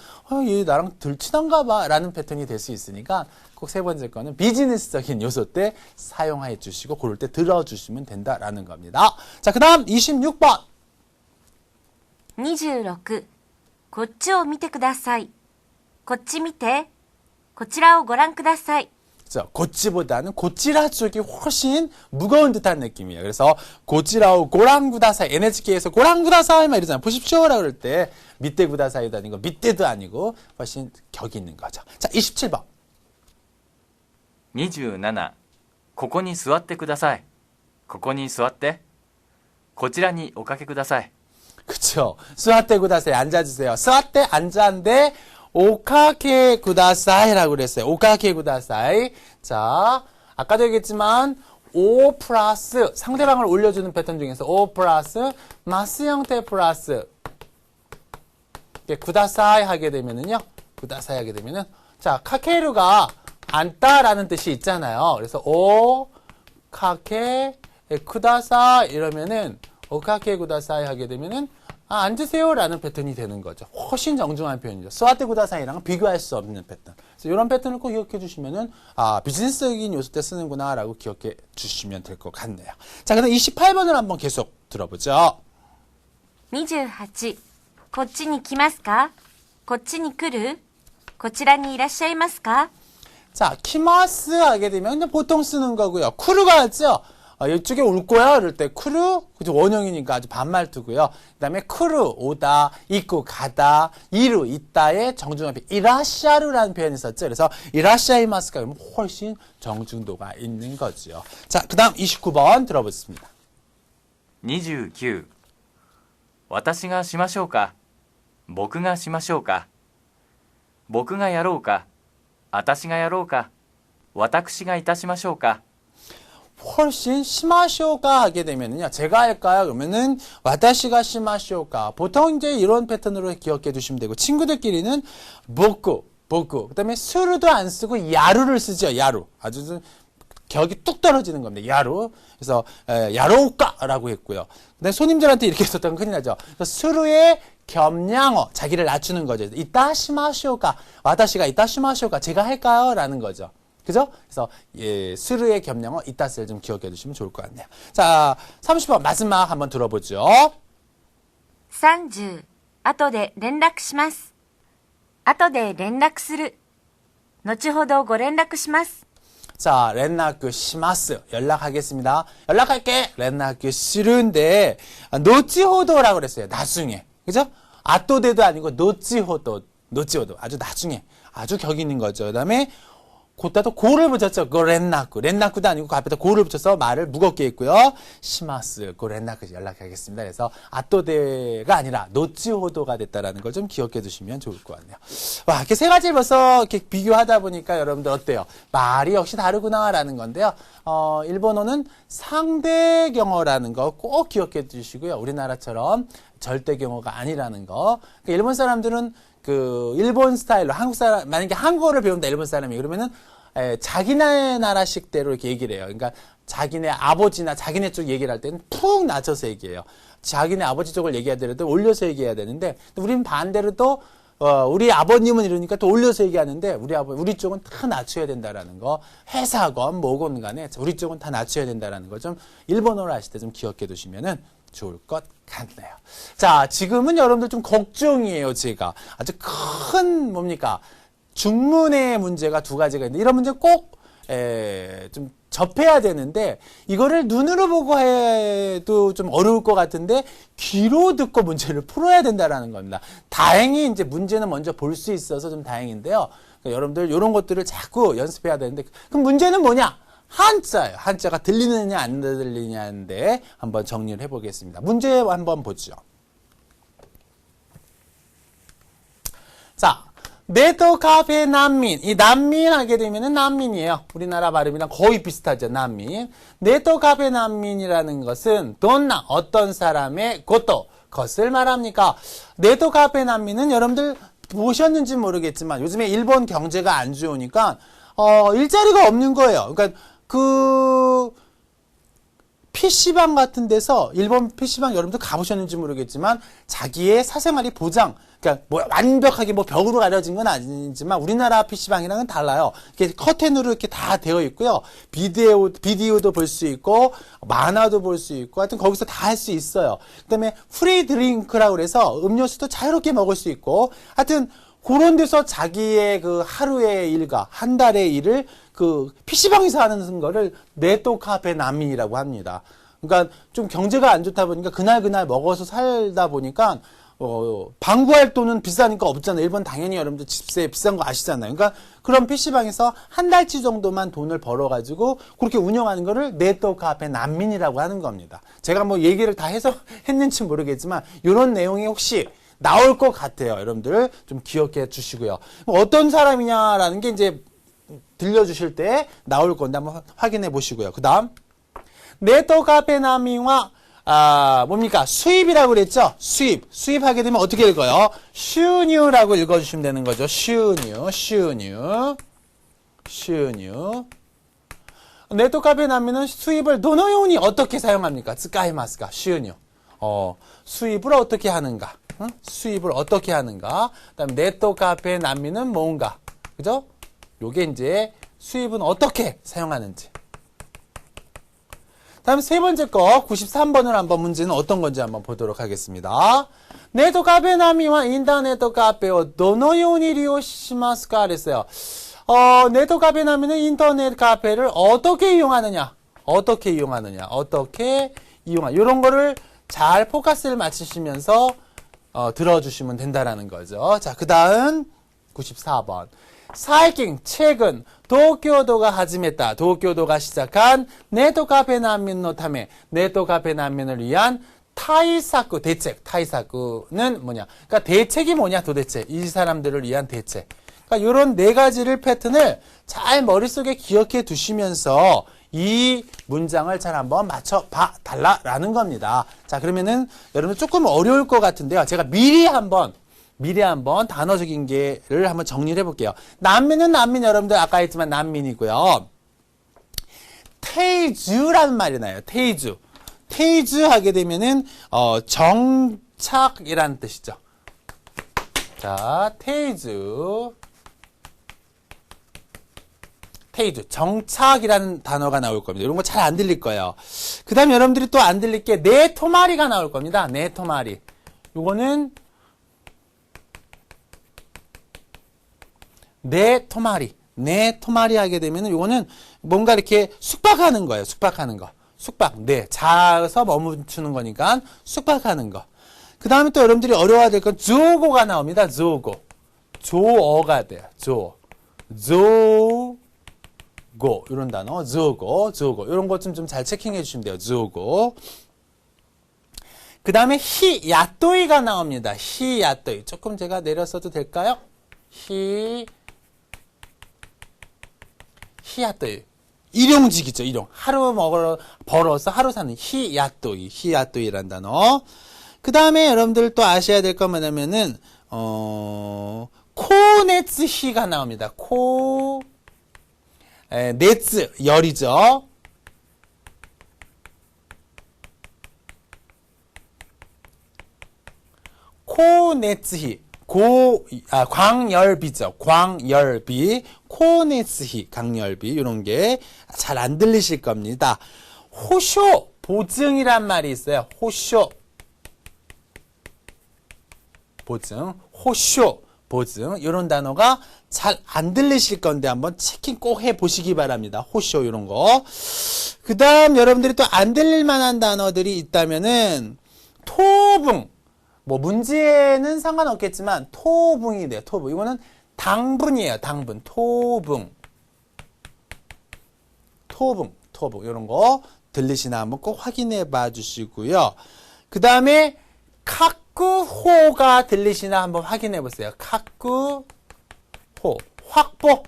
얘 나랑 덜 친한가 봐 라는 패턴이 될 수 있으니까 꼭 세 번째 거는 비즈니스적인 요소 때 사용해 주시고 그럴 때 들어주시면 된다라는 겁니다. 자, 그 다음 26번 26. こっちを見てくださいこっち見てこちらをご覧ください 고치보다는 고치라 쪽이 훨씬 무거운 듯한 느낌이에요. 그래서 고치라오 고랑구다사이 NHK에서 고랑구다사이 막 이러잖아요. 보십시오라고 그럴 때 밑대 구다사이도 아니고 밑대도 아니고 훨씬 격이 있는 거죠. 자, 27번 27ここに座ってくださいここに座ってこちらにおかけください 그쵸. 스와테 구다사이 앉아주세요. 스와테 앉아인데 오카케 구다사이라고 그랬어요. 오카케 구다사이. 자, 아까도 얘기했지만 오 플러스 상대방을 올려주는 패턴 중에서 오 플러스 마스 형태 플러스 구다사이 하게 되면은요. 구다사이 하게 되면은 자, 카케루가 앉다라는 뜻이 있잖아요. 그래서 오 카케 구다사이 이러면은 오카케 구다사이 하게 되면은 앉으세요라는 패턴이 되는 거죠. 훨씬 정중한 표현이죠. 스와테 구다사이랑은 비교할 수 없는 패턴. 그래서 이런 패턴을 꼭 기억해 주시면은 비즈니스적인 요소 때 쓰는구나라고 기억해 주시면 될 것 같네요. 자, 그럼 28번을 한번 계속 들어보죠. 28、こっちに来ますか？こっちに来る？こちらにいらっしゃいますか？ 자, 키마스 하게 되면 그냥 보통 쓰는 거고요. 쿠르가 하죠. 이쪽에 올 거야? 이럴 때 쿠르, 그죠? 원형이니까 아주 반말투고요. 그 다음에 쿠르, 오다, 있고, 가다, 이루, 있다의 정중한 표현, 이라샤르라는 표현이 있었죠. 그래서 이라샤이마스가 그러면 훨씬 정중도가 있는 거죠. 자, 그 다음 29번 들어보겠습니다. 29、私がしましょうか？僕がしましょうか？僕がやろうか？私がやろうか？私がいたしましょうか？ 훨씬 시마쇼가 하게 되면은요. 제가 할까요? 그러면은 와타시가 시마쇼가. 보통 이제 이런 패턴으로 기억해 두시면 되고 친구들끼리는 보쿠. 그다음에 수루도 안 쓰고 야루를 쓰죠. 야루. 아주 좀 격이 뚝 떨어지는 겁니다. 야루. 그래서 야로우까라고 했고요. 근데 손님들한테 이렇게 썼다면 큰일 나죠. 그래서 수루의 겸양어, 자기를 낮추는 거죠. 이따 시마쇼가. 와타시가 이따 시마쇼가. 제가 할까요? 라는 거죠. 그죠? 그래서 스르의 겸양어 이따스를 좀 기억해 두시면 좋을 것 같네요. 자, 30번 마지막 한번 들어보죠. 30、後で連絡します。後で連絡する。後ほどご連絡します。 자, 렌나크 시마스. 연락하겠습니다. 연락할게. 렌나크 시르인데, 노치호도라고 그랬어요. 나중에. 그죠? 아또데도 아니고, 노치호도. 아주 나중에. 아주 격 있는 거죠. 그 다음에, 곧다도 고를 붙였죠. 그 렌나쿠도 아니고 그 앞에다 고를 붙여서 말을 무겁게 했고요. 시마스, 그 렌나쿠 연락하겠습니다. 그래서 아또데가 아니라 노치호도가 됐다라는 걸 좀 기억해 두시면 좋을 것 같네요. 와, 이렇게 세 가지를 벌써 이렇게 비교하다 보니까 여러분들 어때요? 말이 역시 다르구나라는 건데요. 일본어는 상대경어라는 거 꼭 기억해 두시고요. 우리나라처럼 절대경어가 아니라는 거. 그러니까 일본 사람들은 그 일본 스타일로 한국 사람 만약에 한국어를 배운다 일본 사람이 그러면은 자기네 나라식대로 이렇게 얘기를 해요. 그러니까 자기네 아버지나 자기네 쪽 얘기를 할 때는 푹 낮춰서 얘기해요. 자기네 아버지 쪽을 얘기하더라도 올려서 얘기해야 되는데 우리는 반대로 또 우리 아버님은 이러니까 또 올려서 얘기하는데 우리 쪽은 다 낮춰야 된다라는 거. 회사건 뭐건 간에 우리 쪽은 다 낮춰야 된다라는 거 좀 일본어를 하실 때 좀 기억해 두시면은 좋을 것 같네요. 자, 지금은 여러분들 좀 걱정이에요, 제가. 아주 큰, 뭡니까? 중문의 문제가 두 가지가 있는데, 이런 문제 꼭, 좀 접해야 되는데, 이거를 눈으로 보고 해도 좀 어려울 것 같은데, 귀로 듣고 문제를 풀어야 된다라는 겁니다. 다행히 이제 문제는 먼저 볼 수 있어서 좀 다행인데요. 그러니까 여러분들 이런 것들을 자꾸 연습해야 되는데, 그럼 문제는 뭐냐? 한자예요. 한자가 들리느냐 안 들리냐인데 한번 정리를 해보겠습니다. 문제 한번 보죠. 자, 네토 카페 난민. 이 난민 하게 되면은 난민이에요. 우리나라 발음이랑 거의 비슷하죠. 난민. 네토 카페 난민이라는 것은 돈나 어떤 사람의 것을 말합니까? 네토 카페 난민은 여러분들 보셨는지 모르겠지만 요즘에 일본 경제가 안 좋으니까 일자리가 없는 거예요. 그러니까 PC방 같은 데서, 일본 PC방 여러분들 가보셨는지 모르겠지만, 자기의 사생활이 보장, 그러니까 뭐 완벽하게 뭐 벽으로 가려진 건 아니지만, 우리나라 PC방이랑은 달라요. 이렇게 커튼으로 이렇게 다 되어 있고요. 비디오도 볼 수 있고, 만화도 볼 수 있고, 하여튼 거기서 다 할 수 있어요. 그 다음에 프리 드링크라고 그래서 음료수도 자유롭게 먹을 수 있고, 하여튼, 그런 데서 자기의 그 하루의 일과 한 달의 일을 그 PC방에서 하는 거를 네토 카페 난민이라고 합니다. 그러니까 좀 경제가 안 좋다 보니까 그날 먹어서 살다 보니까 방구할 돈은 비싸니까 없잖아요. 일본 당연히 여러분들 집세 비싼 거 아시잖아요. 그러니까 그런 PC방에서 한 달치 정도만 돈을 벌어가지고 그렇게 운영하는 거를 네토 카페 난민이라고 하는 겁니다. 제가 뭐 얘기를 다 해서 했는지 모르겠지만 이런 내용이 혹시 나올 것 같아요. 여러분들 좀 기억해 주시고요. 어떤 사람이냐라는 게 이제 들려주실 때 나올 건데 한번 확인해 보시고요. 그 다음 네토 카페 난민과 뭡니까? 수입이라고 그랬죠? 수입하게 되면 어떻게 읽어요? 슈뉴라고 읽어주시면 되는 거죠. 슈뉴. 네토 카페 난민은 수입을 도노요니 어떻게 사용합니까? 쓰까이마스가 슈뉴. 수입을 어떻게 하는가? 응? 수입을 어떻게 하는가? 그다음 네토 카페 난민은 뭔가? 그죠? 요게 이제 수입은 어떻게 사용하는지. 다음 세 번째 거 93번을 한번 문제는 어떤 건지 한번 보도록 하겠습니다. 네토 카페 난민과 인터넷 카페를 どのように利用しますか? 그랬어요. 네토 카페 난민은 인터넷 카페를 어떻게 이용하느냐? 어떻게 이용하느냐? 어떻게 이용하느냐? 이런 거를 잘 포커스를 맞추시면서 들어주시면 된다라는 거죠. 자, 그 다음 94번. 사이킹 최근 도쿄도가始めた 도쿄도가 시작한 네토 카페 난민의 ため 네토 카페 난민을 위한 타이사쿠 대책. 타이사쿠는 뭐냐? 그러니까 대책이 뭐냐 도대체 이 사람들을 위한 대책. 그러니까 이런 네 가지를 패턴을 잘 머릿속에 기억해 두시면서 이 문장을 잘 한번 맞춰봐 달라라는 겁니다. 자, 그러면은 여러분 조금 어려울 것 같은데요. 제가 미리 한번 단어적인 게를 한번 정리를 해볼게요. 난민은 난민 여러분들 아까 했지만 난민이고요. 테이주라는 말이 나요. 테이주. 테이주 하게 되면은 정착이라는 뜻이죠. 자, 테이주. 테이주. 정착이라는 단어가 나올 겁니다. 이런 거 잘 안 들릴 거예요. 그 다음에 여러분들이 또 안 들릴 게 네 토마리가 나올 겁니다. 네 토마리. 요거는 네 토마리. 네 토마리 하게 되면은 요거는 뭔가 이렇게 숙박하는 거예요. 숙박하는 거. 숙박. 네. 자서 머무추는 거니까 숙박하는 거. 그 다음에 또 여러분들이 어려워야 될 건 조고가 나옵니다. 조고. 조어가 돼요. 조고. 이런 단어. 조고. 이런 것 좀 잘 체킹해 주시면 돼요. 조고. 그 다음에 히야또이가 나옵니다. 히야또이. 조금 제가 내렸어도 될까요? 히야또이. 일용직이죠. 일용. 하루 벌어서 하루 사는 히야또이란 단어. 그 다음에 여러분들 또 아셔야 될 건 뭐냐면은 코네츠히가 나옵니다. 네츠 열이죠. 코네츠히 광열비죠. 광열비, 코네츠히, 강열비, 이런 게 잘 안 들리실 겁니다. 호쇼, 보증이란 말이 있어요. 호쇼, 보증, 호쇼, 보증, 이런 단어가 잘 안 들리실 건데 한번 체킹 꼭 해보시기 바랍니다. 호쇼, 이런 거. 그 다음 여러분들이 또 안 들릴 만한 단어들이 있다면은, 토붕. 뭐 문제는 상관없겠지만 토붕이 돼요. 토붕. 이거는 당분이에요. 당분. 토붕. 이런 거 들리시나 한번 꼭 확인해 봐 주시고요. 그 다음에 카쿠호가 들리시나 한번 확인해 보세요. 카쿠호. 확보.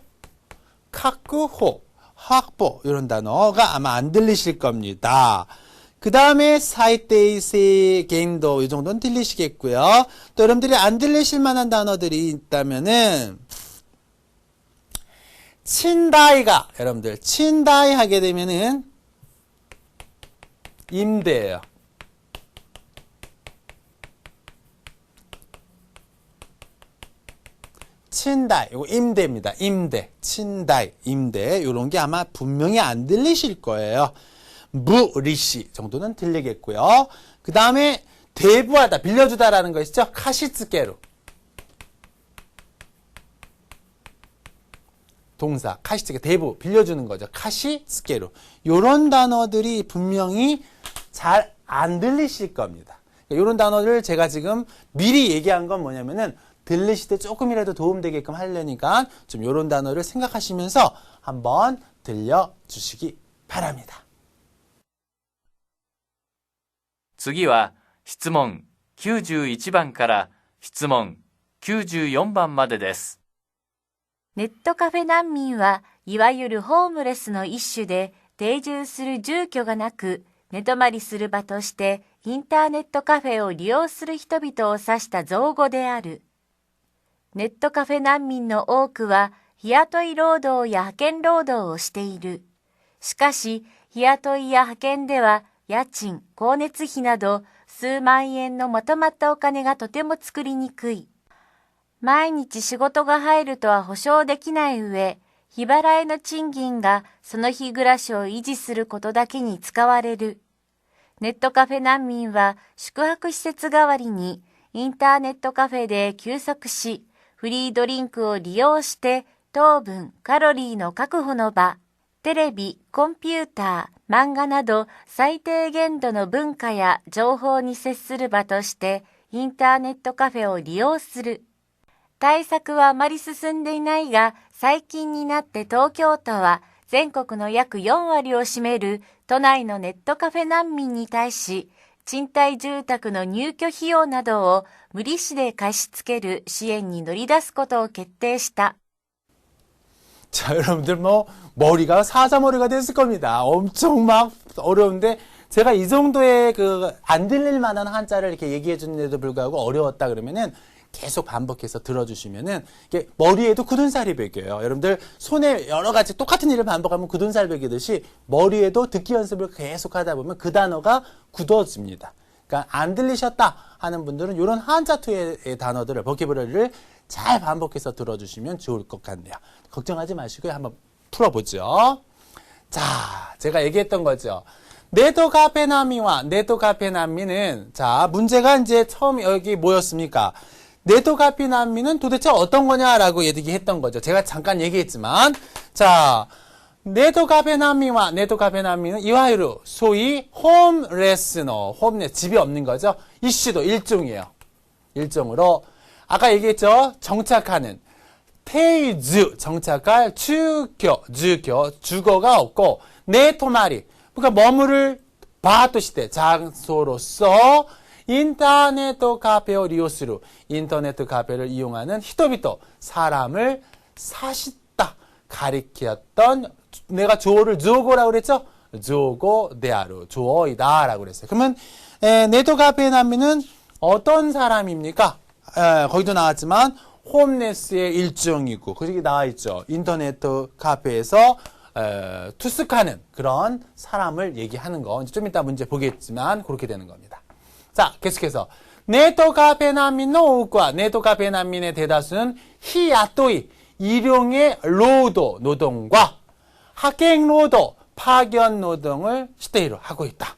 카쿠호. 확보. 이런 단어가 아마 안 들리실 겁니다. 그 다음에 사이테이세 게임도 이 정도는 들리시겠고요. 또 여러분들이 안 들리실 만한 단어들이 있다면은 친다이가 여러분들 친다이 하게 되면은 임대예요. 친다이 이거 임대입니다. 임대, 친다이, 임대 이런 게 아마 분명히 안 들리실 거예요. 무리시 정도는 들리겠고요. 그 다음에 대부하다, 빌려주다라는 거 있죠? 카시츠케루. 동사, 카시츠케, 대부, 빌려주는 거죠. 카시츠케루. 요런 단어들이 분명히 잘 안 들리실 겁니다. 요런 단어를 제가 지금 미리 얘기한 건 뭐냐면은 들리실 때 조금이라도 도움되게끔 하려니까 좀 요런 단어를 생각하시면서 한번 들려주시기 바랍니다. 次は質問91番から質問94番までです。ネットカフェ難民はいわゆるホームレスの一種で定住する住居がなく寝泊まりする場としてインターネットカフェを利用する人々を指した造語である。ネットカフェ難民の多くは日雇い労働や派遣労働をしている。しかし日雇いや派遣では家賃、光熱費など数万円のまとまったお金がとても作りにくい。毎日仕事が入るとは保証できない上、日払いの賃金がその日暮らしを維持することだけに使われる。ネットカフェ難民は宿泊施設代わりにインターネットカフェで休息し、フリードリンクを利用して糖分、カロリーの確保の場、テレビ、コンピューター、漫画など最低限度の文化や情報に接する場としてインターネットカフェを利用する。対策はあまり進んでいないが、最近になって東京都は全国の約4割を占める都内のネットカフェ難民に対し、賃貸住宅の入居費用などを無利子で貸し付ける支援に乗り出すことを決定した。 자, 여러분들 머리가 사자머리가 됐을 겁니다. 엄청 막 어려운데 제가 이 정도의 안 들릴 만한 한자를 이렇게 얘기해 주는데도 불구하고 어려웠다 그러면은 계속 반복해서 들어주시면은 이게 머리에도 굳은 살이 배겨요. 여러분들 손에 여러 가지 똑같은 일을 반복하면 굳은 살 배기듯이 머리에도 듣기 연습을 계속 하다 보면 그 단어가 굳어집니다. 그러니까 안 들리셨다 하는 분들은 이런 한자투의 단어들을 보케브러리를 잘 반복해서 들어주시면 좋을 것 같네요. 걱정하지 마시고요. 한번 풀어보죠. 자, 제가 얘기했던 거죠. 네토카페나미와 네토카페난미는 자, 문제가 이제 처음 여기 뭐였습니까? 네토카페난미는 도대체 어떤 거냐라고 얘기했던 거죠. 제가 잠깐 얘기했지만 자, 네토카페난미와 네토카페난미는 이와이루 소위 홈레스너, 홈레스 집이 없는 거죠. 이슈도 일종이에요. 일종으로 아까 얘기했죠. 정착하는 테이즈 정착할 주교 주거가 없고 네토마리 그러니까 머무를 바として 장소로서 인터넷 카페를 이용하는 인터넷 카페를 이용하는 히토비토 사람을 사시다 가리켰던 내가 조어를 조고라고 그랬죠? 조고 데아루 조어이다라고 그랬어요. 그러면 네트 카페 난민은 어떤 사람입니까? 거기도 나왔지만 홈레스의 일종이고 거기 나와 있죠. 인터넷 카페에서 투숙하는 그런 사람을 얘기하는 거. 좀 이따 문제 보겠지만 그렇게 되는 겁니다. 자, 계속해서 네트 카페 난민의 오과 네트 카페 난민의 대다수는 히야토이 일용의 로도 노동과 하객 노동 파견 노동을 시대로 하고 있다.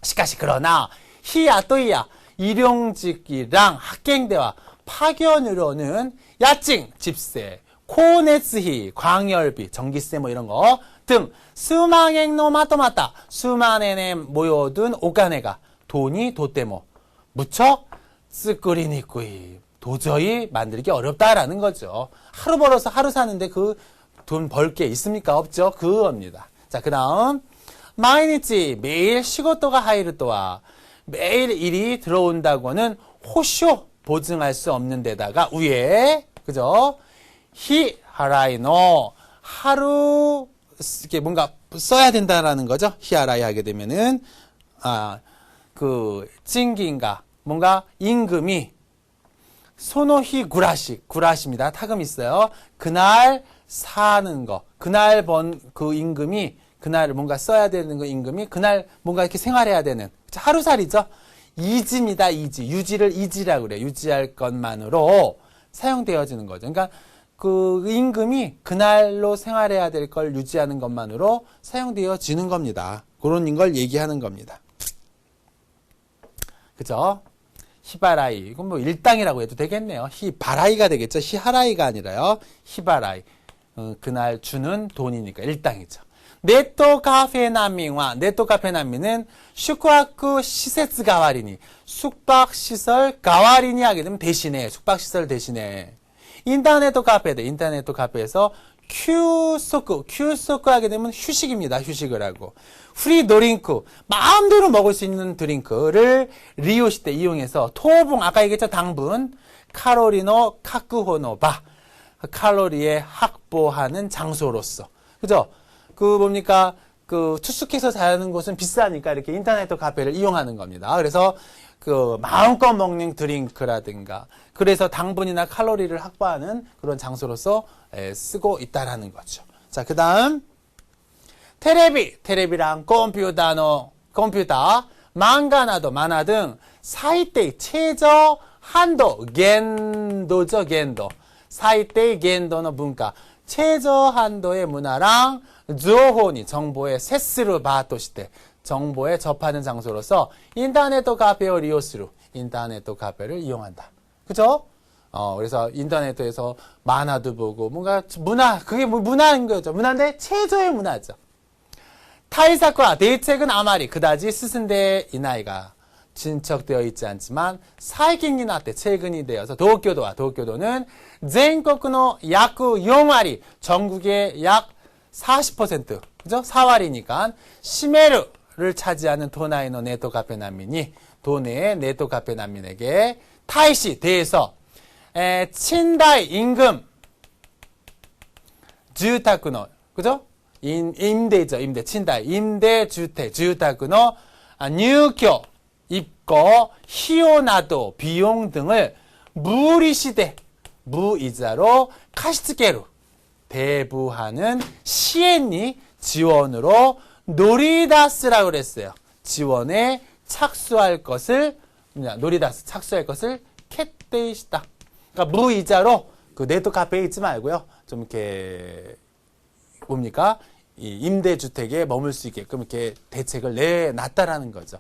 시카시 그러나 히야토이야 일용직이랑 학갱대와 파견으로는 야증, 집세, 코네츠히, 광열비, 전기세 뭐 이런 거 등 수만액노 마토마타 수만엔에 모여든 오가네가 돈이 도떼모 무척 쓰꾸리니꾸이 도저히 만들기 어렵다라는 거죠. 하루 벌어서 하루 사는데 그 돈 벌 게 있습니까? 없죠. 그겁니다. 자, 그 다음 마이니치 매일 시고토가 하이르토와 매일 일이 들어온다고는 호쇼 보증할 수 없는 데다가 위에 그죠? 히하라이노 하루 이렇게 뭔가 써야 된다라는 거죠. 히하라이 하게 되면은 그 찡기인가 뭔가 임금이 소노히 구라시입니다. 타금 있어요. 그날 사는 거 그날 번 그 임금이 그날 뭔가 써야 되는 그 임금이 그날 뭔가 이렇게 생활해야 되는 하루살이죠. 이지입니다. 이지. 유지를 이지라고 그래요. 유지할 것만으로 사용되어지는 거죠. 그러니까 그 임금이 그날로 생활해야 될 걸 유지하는 것만으로 사용되어지는 겁니다. 그런 걸 얘기하는 겁니다. 그죠? 히바라이. 이건 뭐 일당이라고 해도 되겠네요. 히바라이가 되겠죠. 히하라이가 아니라요. 히바라이. 그날 주는 돈이니까 일당이죠. 네토 카페 난민과 네토 카페 난민은 숙박 시세츠 가와리니 숙박 시설 가와리니 하게 되면 대신에 숙박 시설 대신에 인터넷 카페에서 큐소크 하게 되면 휴식입니다. 휴식을 하고 프리 드링크 마음대로 먹을 수 있는 드링크를 리오시때 이용해서 토봉 아까 얘기했죠. 당분 칼로리노 카쿠호노바 칼로리에 확보하는 장소로서 그죠? 그 뭡니까? 그 투숙해서 자는 곳은 비싸니까 이렇게 인터넷 카페를 이용하는 겁니다. 그래서 그 마음껏 먹는 드링크라든가 그래서 당분이나 칼로리를 확보하는 그런 장소로서 쓰고 있다라는 거죠. 자, 그다음 테레비랑 컴퓨터 망가など 만화 등 사이테이 최저 한도 겐도죠 겐도 사이테이 겐도의 문화 최저 한도의 문화랑 조호니 정보의 세스를 바토시테 정보에 접하는 장소로서 인터넷 카페를 이용스루 인터넷 카페를 이용한다. 그죠? 그래서 인터넷에서 만화도 보고 뭔가 문화 그게 뭐 문화인 거죠. 문화인데 최저의 문화죠. 타이사과 대책은 아마리 그다지 스승대 이나이가 진척되어 있지 않지만 사이킹이 나때 최근이 되어서 도쿄도는 전국의 약 4割 전국의 약 40% 그죠? 4割니까 시메르를 차지하는 도내의 네트 카페 난민이 도내의 네트 카페 난민에게 타이시 대해서 친다이 임금 주택의 그죠? 임대죠 임대 친다이 임대 주택 주택의入居입거 희요나도 비용 등을 무리시대 무이자로 카시츠케루 대부하는 시엔이 지원으로 노리다스라고 그랬어요. 지원에 착수할 것을 노리다스 착수할 것을 캣데이시다. 그러니까 무이자로 그 네트 카페에 있지 말고요. 좀 이렇게 뭡니까? 이 임대주택에 머물 수 있게끔 이렇게 대책을 내놨다라는 거죠.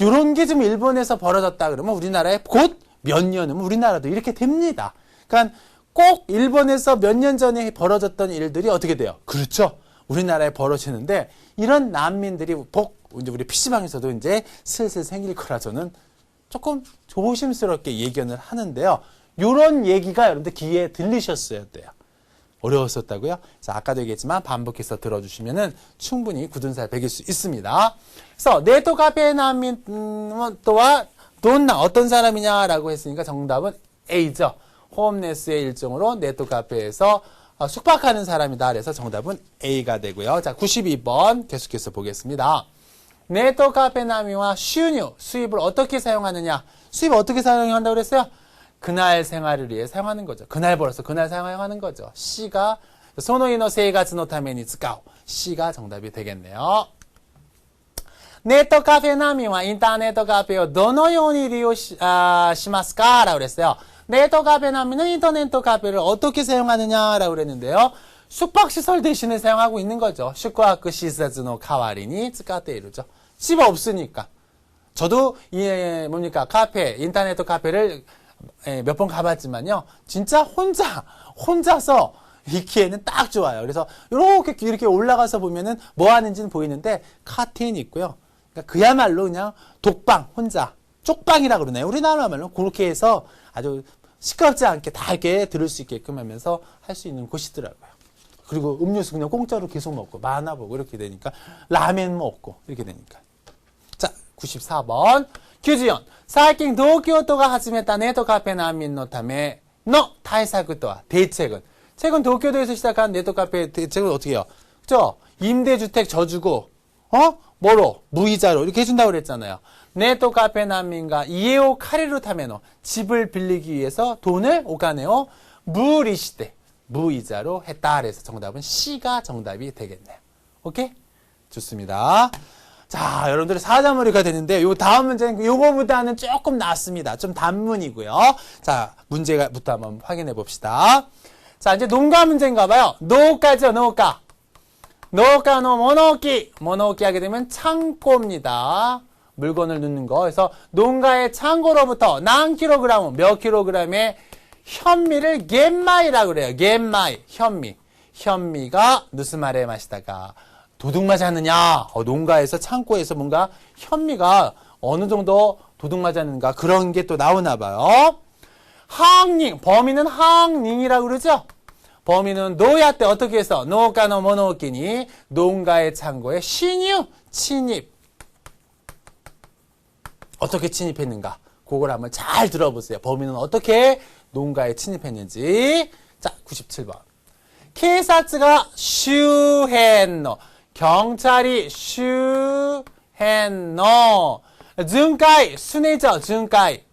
요런 게 좀 일본에서 벌어졌다 그러면 우리나라에 곧 몇 년 후면 우리나라도 이렇게 됩니다. 그러니까 꼭 일본에서 몇 년 전에 벌어졌던 일들이 어떻게 돼요? 그렇죠. 우리나라에 벌어지는데 이런 난민들이 이제 우리 PC방에서도 이제 슬슬 생길 거라 저는 조금 조심스럽게 예견을 하는데요. 요런 얘기가 여러분들 귀에 들리셨어야 돼요. 어려웠었다고요? 자, 아까도 얘기했지만 반복해서 들어주시면은 충분히 굳은 살 베길 수 있습니다. 그래서 네트 카페 난민 또한 돈나 어떤 사람이냐라고 했으니까 정답은 A죠. 홈레스의 일종으로 네트 카페에서 숙박하는 사람이다. 그래서 정답은 A가 되고요. 자, 92번 계속해서 보겠습니다. 네트 카페 난민과収入, 수입을 어떻게 사용하느냐? 수입을 어떻게 사용한다고 그랬어요? 그날 생활을 위해 사용하는 거죠. 그날 벌어서 그날 사용하는 거죠. C가 소노이의 생활의ために使う. C가 정답이 되겠네요. ネットカフェ難民はインターネットカフェをどのように利用しますか? 라고 그랬어요. 네트 카페 난민은 인터넷 카페를 어떻게 사용하느냐라고 그랬는데요. 숙박시설 대신에 사용하고 있는 거죠. 숙박 시설의 카와리니 쓰까테이루죠. 집 없으니까. 저도 카페, 인터넷 카페를 몇 번 가봤지만요. 진짜 혼자서 있기에는 딱 좋아요. 그래서 이렇게 올라가서 보면은 뭐 하는지는 보이는데 카테인이 있고요. 그러니까 그야말로 그냥 독방, 혼자. 쪽방이라고 그러네요. 우리나라 말로 그렇게 해서 아주 시끄럽지 않게 다 이렇게 들을 수 있게끔 하면서 할 수 있는 곳이더라고요. 그리고 음료수 그냥 공짜로 계속 먹고 만화 보고 이렇게 되니까 라멘 먹고 이렇게 되니까. 자, 94번. 규지연. 最近東京都が始めたネットカフェ難民のための対策とは대책은 최근 도쿄도에서 시작한 네트 카페 대책은 어떻게 해요? 그죠? 임대주택 져주고 뭐로? 무이자로 이렇게 해준다고 그랬잖아요. 네트 카페 난민과 이에오 카리루 타메노 집을 빌리기 위해서 돈을 오가네요. 무리시대 무이자로 했다. 그래서 정답은 C가 정답이 되겠네요. 오케이? 좋습니다. 자, 여러분들 사자머리가 되는데 요 다음 문제는 요거보다는 조금 낫습니다. 좀 단문이고요. 자, 문제부터 한번 확인해 봅시다. 자, 이제 농가 문제인가 봐요. 농가죠, 농가. 농가의 모노키. 모노키 하게 되면 창고입니다. 물건을 넣는 거. 그래서 농가의 창고로부터 난 킬로그램, 몇 킬로그램의 현미를 겐마이라고 그래요. 겐마이, 현미. 현미가 누스마레 마시다가 도둑맞이 하느냐? 농가에서 창고에서 뭔가 현미가 어느 정도 도둑맞이 하는가 그런 게 또 나오나 봐요. 항닝, 범인은 항닝이라고 그러죠? 범인은 노야 때 어떻게 해서 농가의 모노키니 농가의 창고에 침입. 어떻게 침입했는가? 그걸 한번 잘 들어보세요. 범인은 어떻게 농가에 침입했는지. 자, 97번. 케이사츠가 슈헨노. 경찰이 슈헨노. 준가이, 순회죠, 준가이.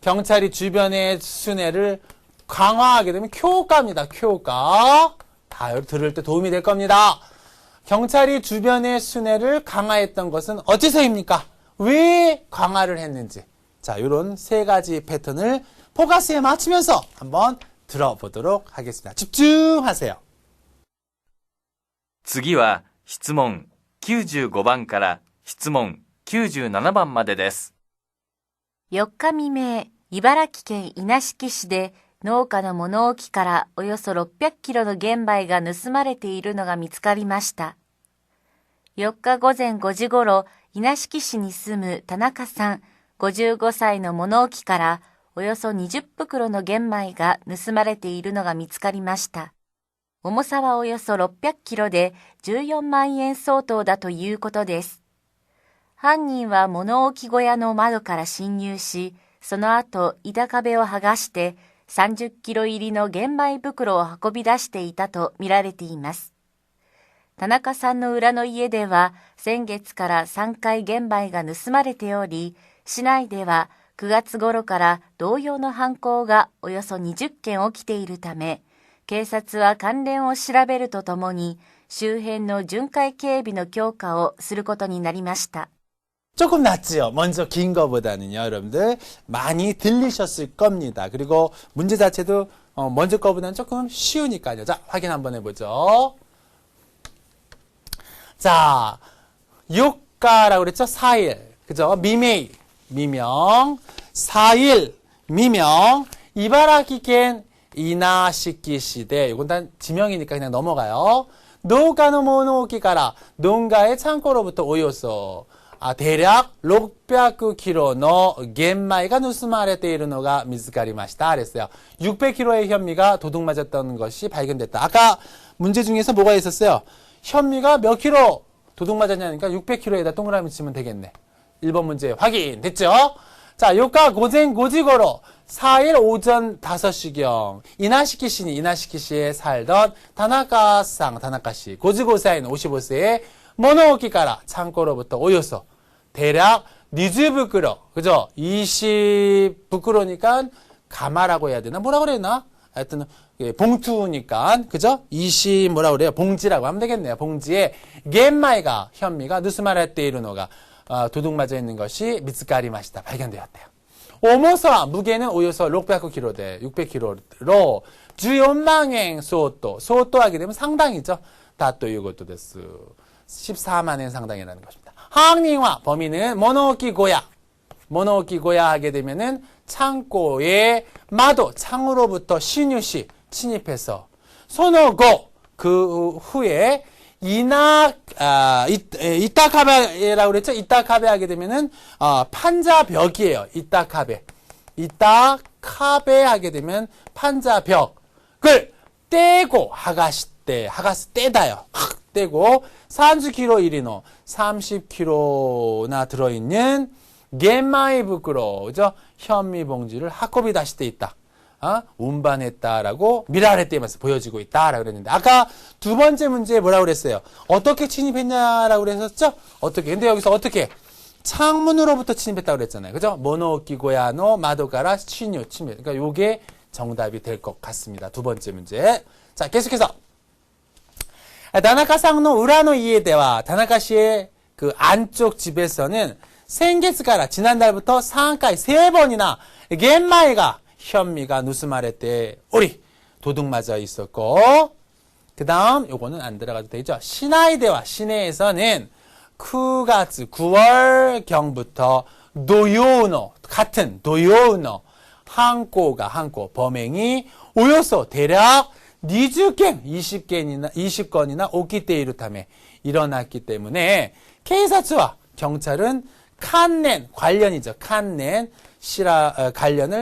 경찰이 주변의 순회를 강화하게 되면 교과입니다. 교과. 다 들을 때 도움이 될 겁니다. 경찰이 주변의 순회를 강화했던 것은 어째서입니까? 왜 강화를 했는지. 자, 요런 세 가지 패턴을 포커스에 맞추면서 한번 들어보도록 하겠습니다. 집중하세요. 次は質問95番から質問97番までです。4日未明、茨城県稲敷市で農家の物置からおよそ600キロの玄米が盗まれているのが見つかりました。4日午前5時ごろ、稲敷市に住む田中さん、55歳の物置からおよそ20袋の玄米が盗まれているのが見つかりました。重さはおよそ600キロで14万円相当だということです。犯人は物置小屋の窓から侵入し、その後板壁を剥がして30キロ入りの玄米袋を運び出していたと見られています。田中さんの裏の家では先月から3回玄米が盗まれており、市内では9月頃から同様の犯行がおよそ20件起きているため、警察は関連を調べるとともに周辺の巡回警備の強化をすることになりました。 조금 낫지요. 먼저 긴 거보다는요. 여러분들 많이 들리셨을 겁니다. 그리고 문제 자체도 먼저 거보다는 조금 쉬우니까요. 자, 확인 한번 해보죠. 자, 4가라고 그랬죠? 4일. 그죠? 미명. 4일, 미명. 이바라키県 이나시키시대. 이건 다 지명이니까 그냥 넘어가요. 농가의 모노오키가라 농가의 창고로부터 오요소. 대략 600kg의 겐마이가 누스마레테이르노가 미즈카리마시다 그랬어요. 600kg의 현미가 도둑 맞았던 것이 발견됐다. 아까 문제 중에서 뭐가 있었어요? 현미가 몇 킬로 도둑 맞았냐니까 600kg에다 동그라미 치면 되겠네. 1번 문제 확인됐죠? 자, 요가 고쟁 고지고로 4일 오전 5시경 이나시키시에 살던 다나카씨 고지고사인 55세의 모노오키가라 창고로부터 오요소 대략 20부끄러 그죠? 20부끄러니까 가마라고 해야 되나? 뭐라고 그랬나? 하여튼 봉투니까 그죠? 20 뭐라 그래요? 봉지라고 하면 되겠네요. 봉지에 겐마이가 현미가 누스마레테이르노가 도둑 맞아 있는 것이 미츠카리마시다 발견되었대요. 오모사 무게는 오요소 600kg대 600kg로 14만엔 소또 하게 되면 상당이죠. 다또 이것도 됐어. 14만엔 상당이라는 것입니다. 항리와 범인은 모노오키 고야 하게 되면은 창고의 마도 창으로부터 신유시 침입해서 소노고 그 후에 이타카베라고 그랬죠? 이타카베 하게 되면은 판자벽이에요. 이타카베 하게 되면 판자벽을 떼고 하가스 떼다요. 떼고 30kg 이리노 30kg나 들어있는 겐마이 부끄러 그죠? 현미 봉지를 하코비 다시 때 있다. 운반했다라고 미라레떼면서 보여지고 있다라고 그랬는데 아까 두 번째 문제에 뭐라고 그랬어요? 어떻게 침입했냐라고 그랬었죠? 어떻게? 근데 여기서 어떻게? 창문으로부터 침입했다고 그랬잖아요. 그죠? 모노키고야노 마도가라 침입. 그러니까 요게 정답이 될 것 같습니다. 두 번째 문제. 자, 계속해서 다나카상의 우라노 이에대와 다나카 씨의 그 안쪽 집에서는 생게스가라 지난달부터 상하이 3번이나 겐마이가 현미가 누스마레테 오리 도둑 맞아 있었고 그 다음 요거는 안 들어가도 되죠. 시나이대와 시내에서는 9월경부터 같은 도요노 항고 범행이 오요소 대략 20건이나 오키테이루타메 일어났기 때문에 케이사츠와 경찰은 관련을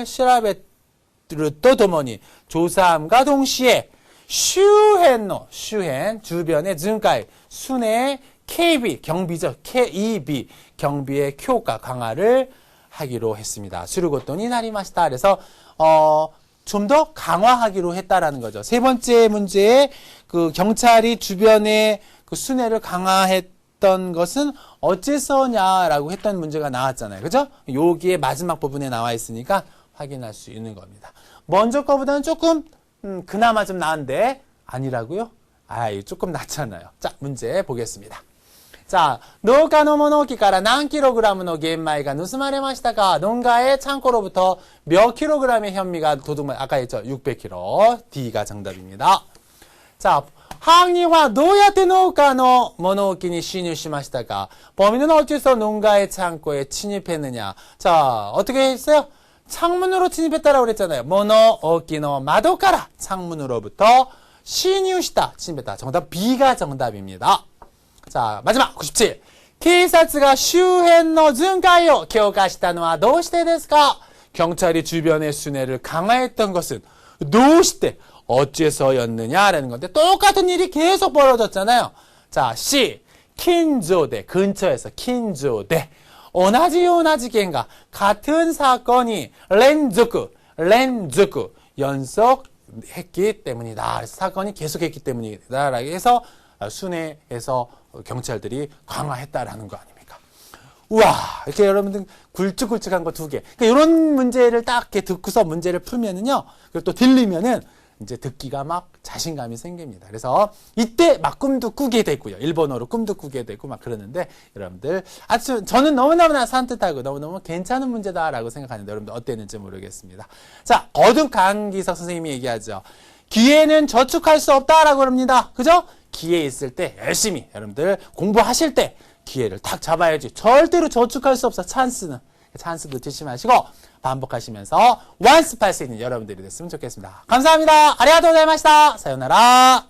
시라베르ともに 조사함과 동시에 주변의 증가의 순회 경비죠. 경비의強化 강화를 하기로 했습니다. 수르고돈이 나리마시다. 그래서 좀 더 강화하기로 했다라는 거죠. 세 번째 문제에 그 경찰이 주변의 그 순회를 강화했던 것은 어째서냐라고 했던 문제가 나왔잖아요. 그죠? 여기에 마지막 부분에 나와 있으니까 확인할 수 있는 겁니다. 먼저 거보다는 조금 그나마 좀 나은데 아니라고요? 아이, 조금 낮잖아요. 자, 문제 보겠습니다. 자, 농가の 物置から何キログラムの玄米が盗まれましたか? 농가의 창고로부터 몇 킬로그램의 현미가 아까 했죠? 600kg. D가 정답입니다. 자, 항리화 どうやって農家の物置に侵入しましたか? 범인은 어째서 농가의 창고에 침입했느냐? 자, 어떻게 했어요? 창문으로 침입했다라고 그랬잖아요. 物置の窓から 창문으로부터 侵入した, 침입했다. 정답 B가 정답입니다. 자, 마지막 97. 警察が周辺の巡回を強化したのはどうしてですか? 경찰이 주변의 순회를 강화했던 것은 どうして 어째서였느냐라는 건데 똑같은 일이 계속 벌어졌잖아요. 자, C. 近所で 근처에서 近所で 同じような事件が 같은 사건이 連続 연속했기 때문이다. 그래서 사건이 계속했기 때문이다. 라고 해서 순회에서 경찰들이 강화했다라는 거 아닙니까? 우와, 이렇게 여러분들 굵직굵직한 거 2개. 그러니까 이런 문제를 딱 이렇게 듣고서 문제를 풀면은요, 그리고 또 들리면은 이제 듣기가 막 자신감이 생깁니다. 그래서 이때 막 꿈도 꾸게 되고요. 일본어로 꿈도 꾸게 되고 막 그러는데 여러분들 아주 저는 너무너무나 산뜻하고 너무너무 괜찮은 문제다라고 생각하는데 여러분들 어땠는지 모르겠습니다. 자, 거듭 강기석 선생님이 얘기하죠. 기회는 저축할 수 없다라고 합니다. 그죠? 기회 있을 때 열심히 여러분들 공부하실 때 기회를 딱 잡아야지. 절대로 저축할 수 없어. 찬스 놓치지 마시고 반복하시면서 완습할 수 있는 여러분들이 됐으면 좋겠습니다. 감사합니다. 아리가또 고자이마시타. 사요나라.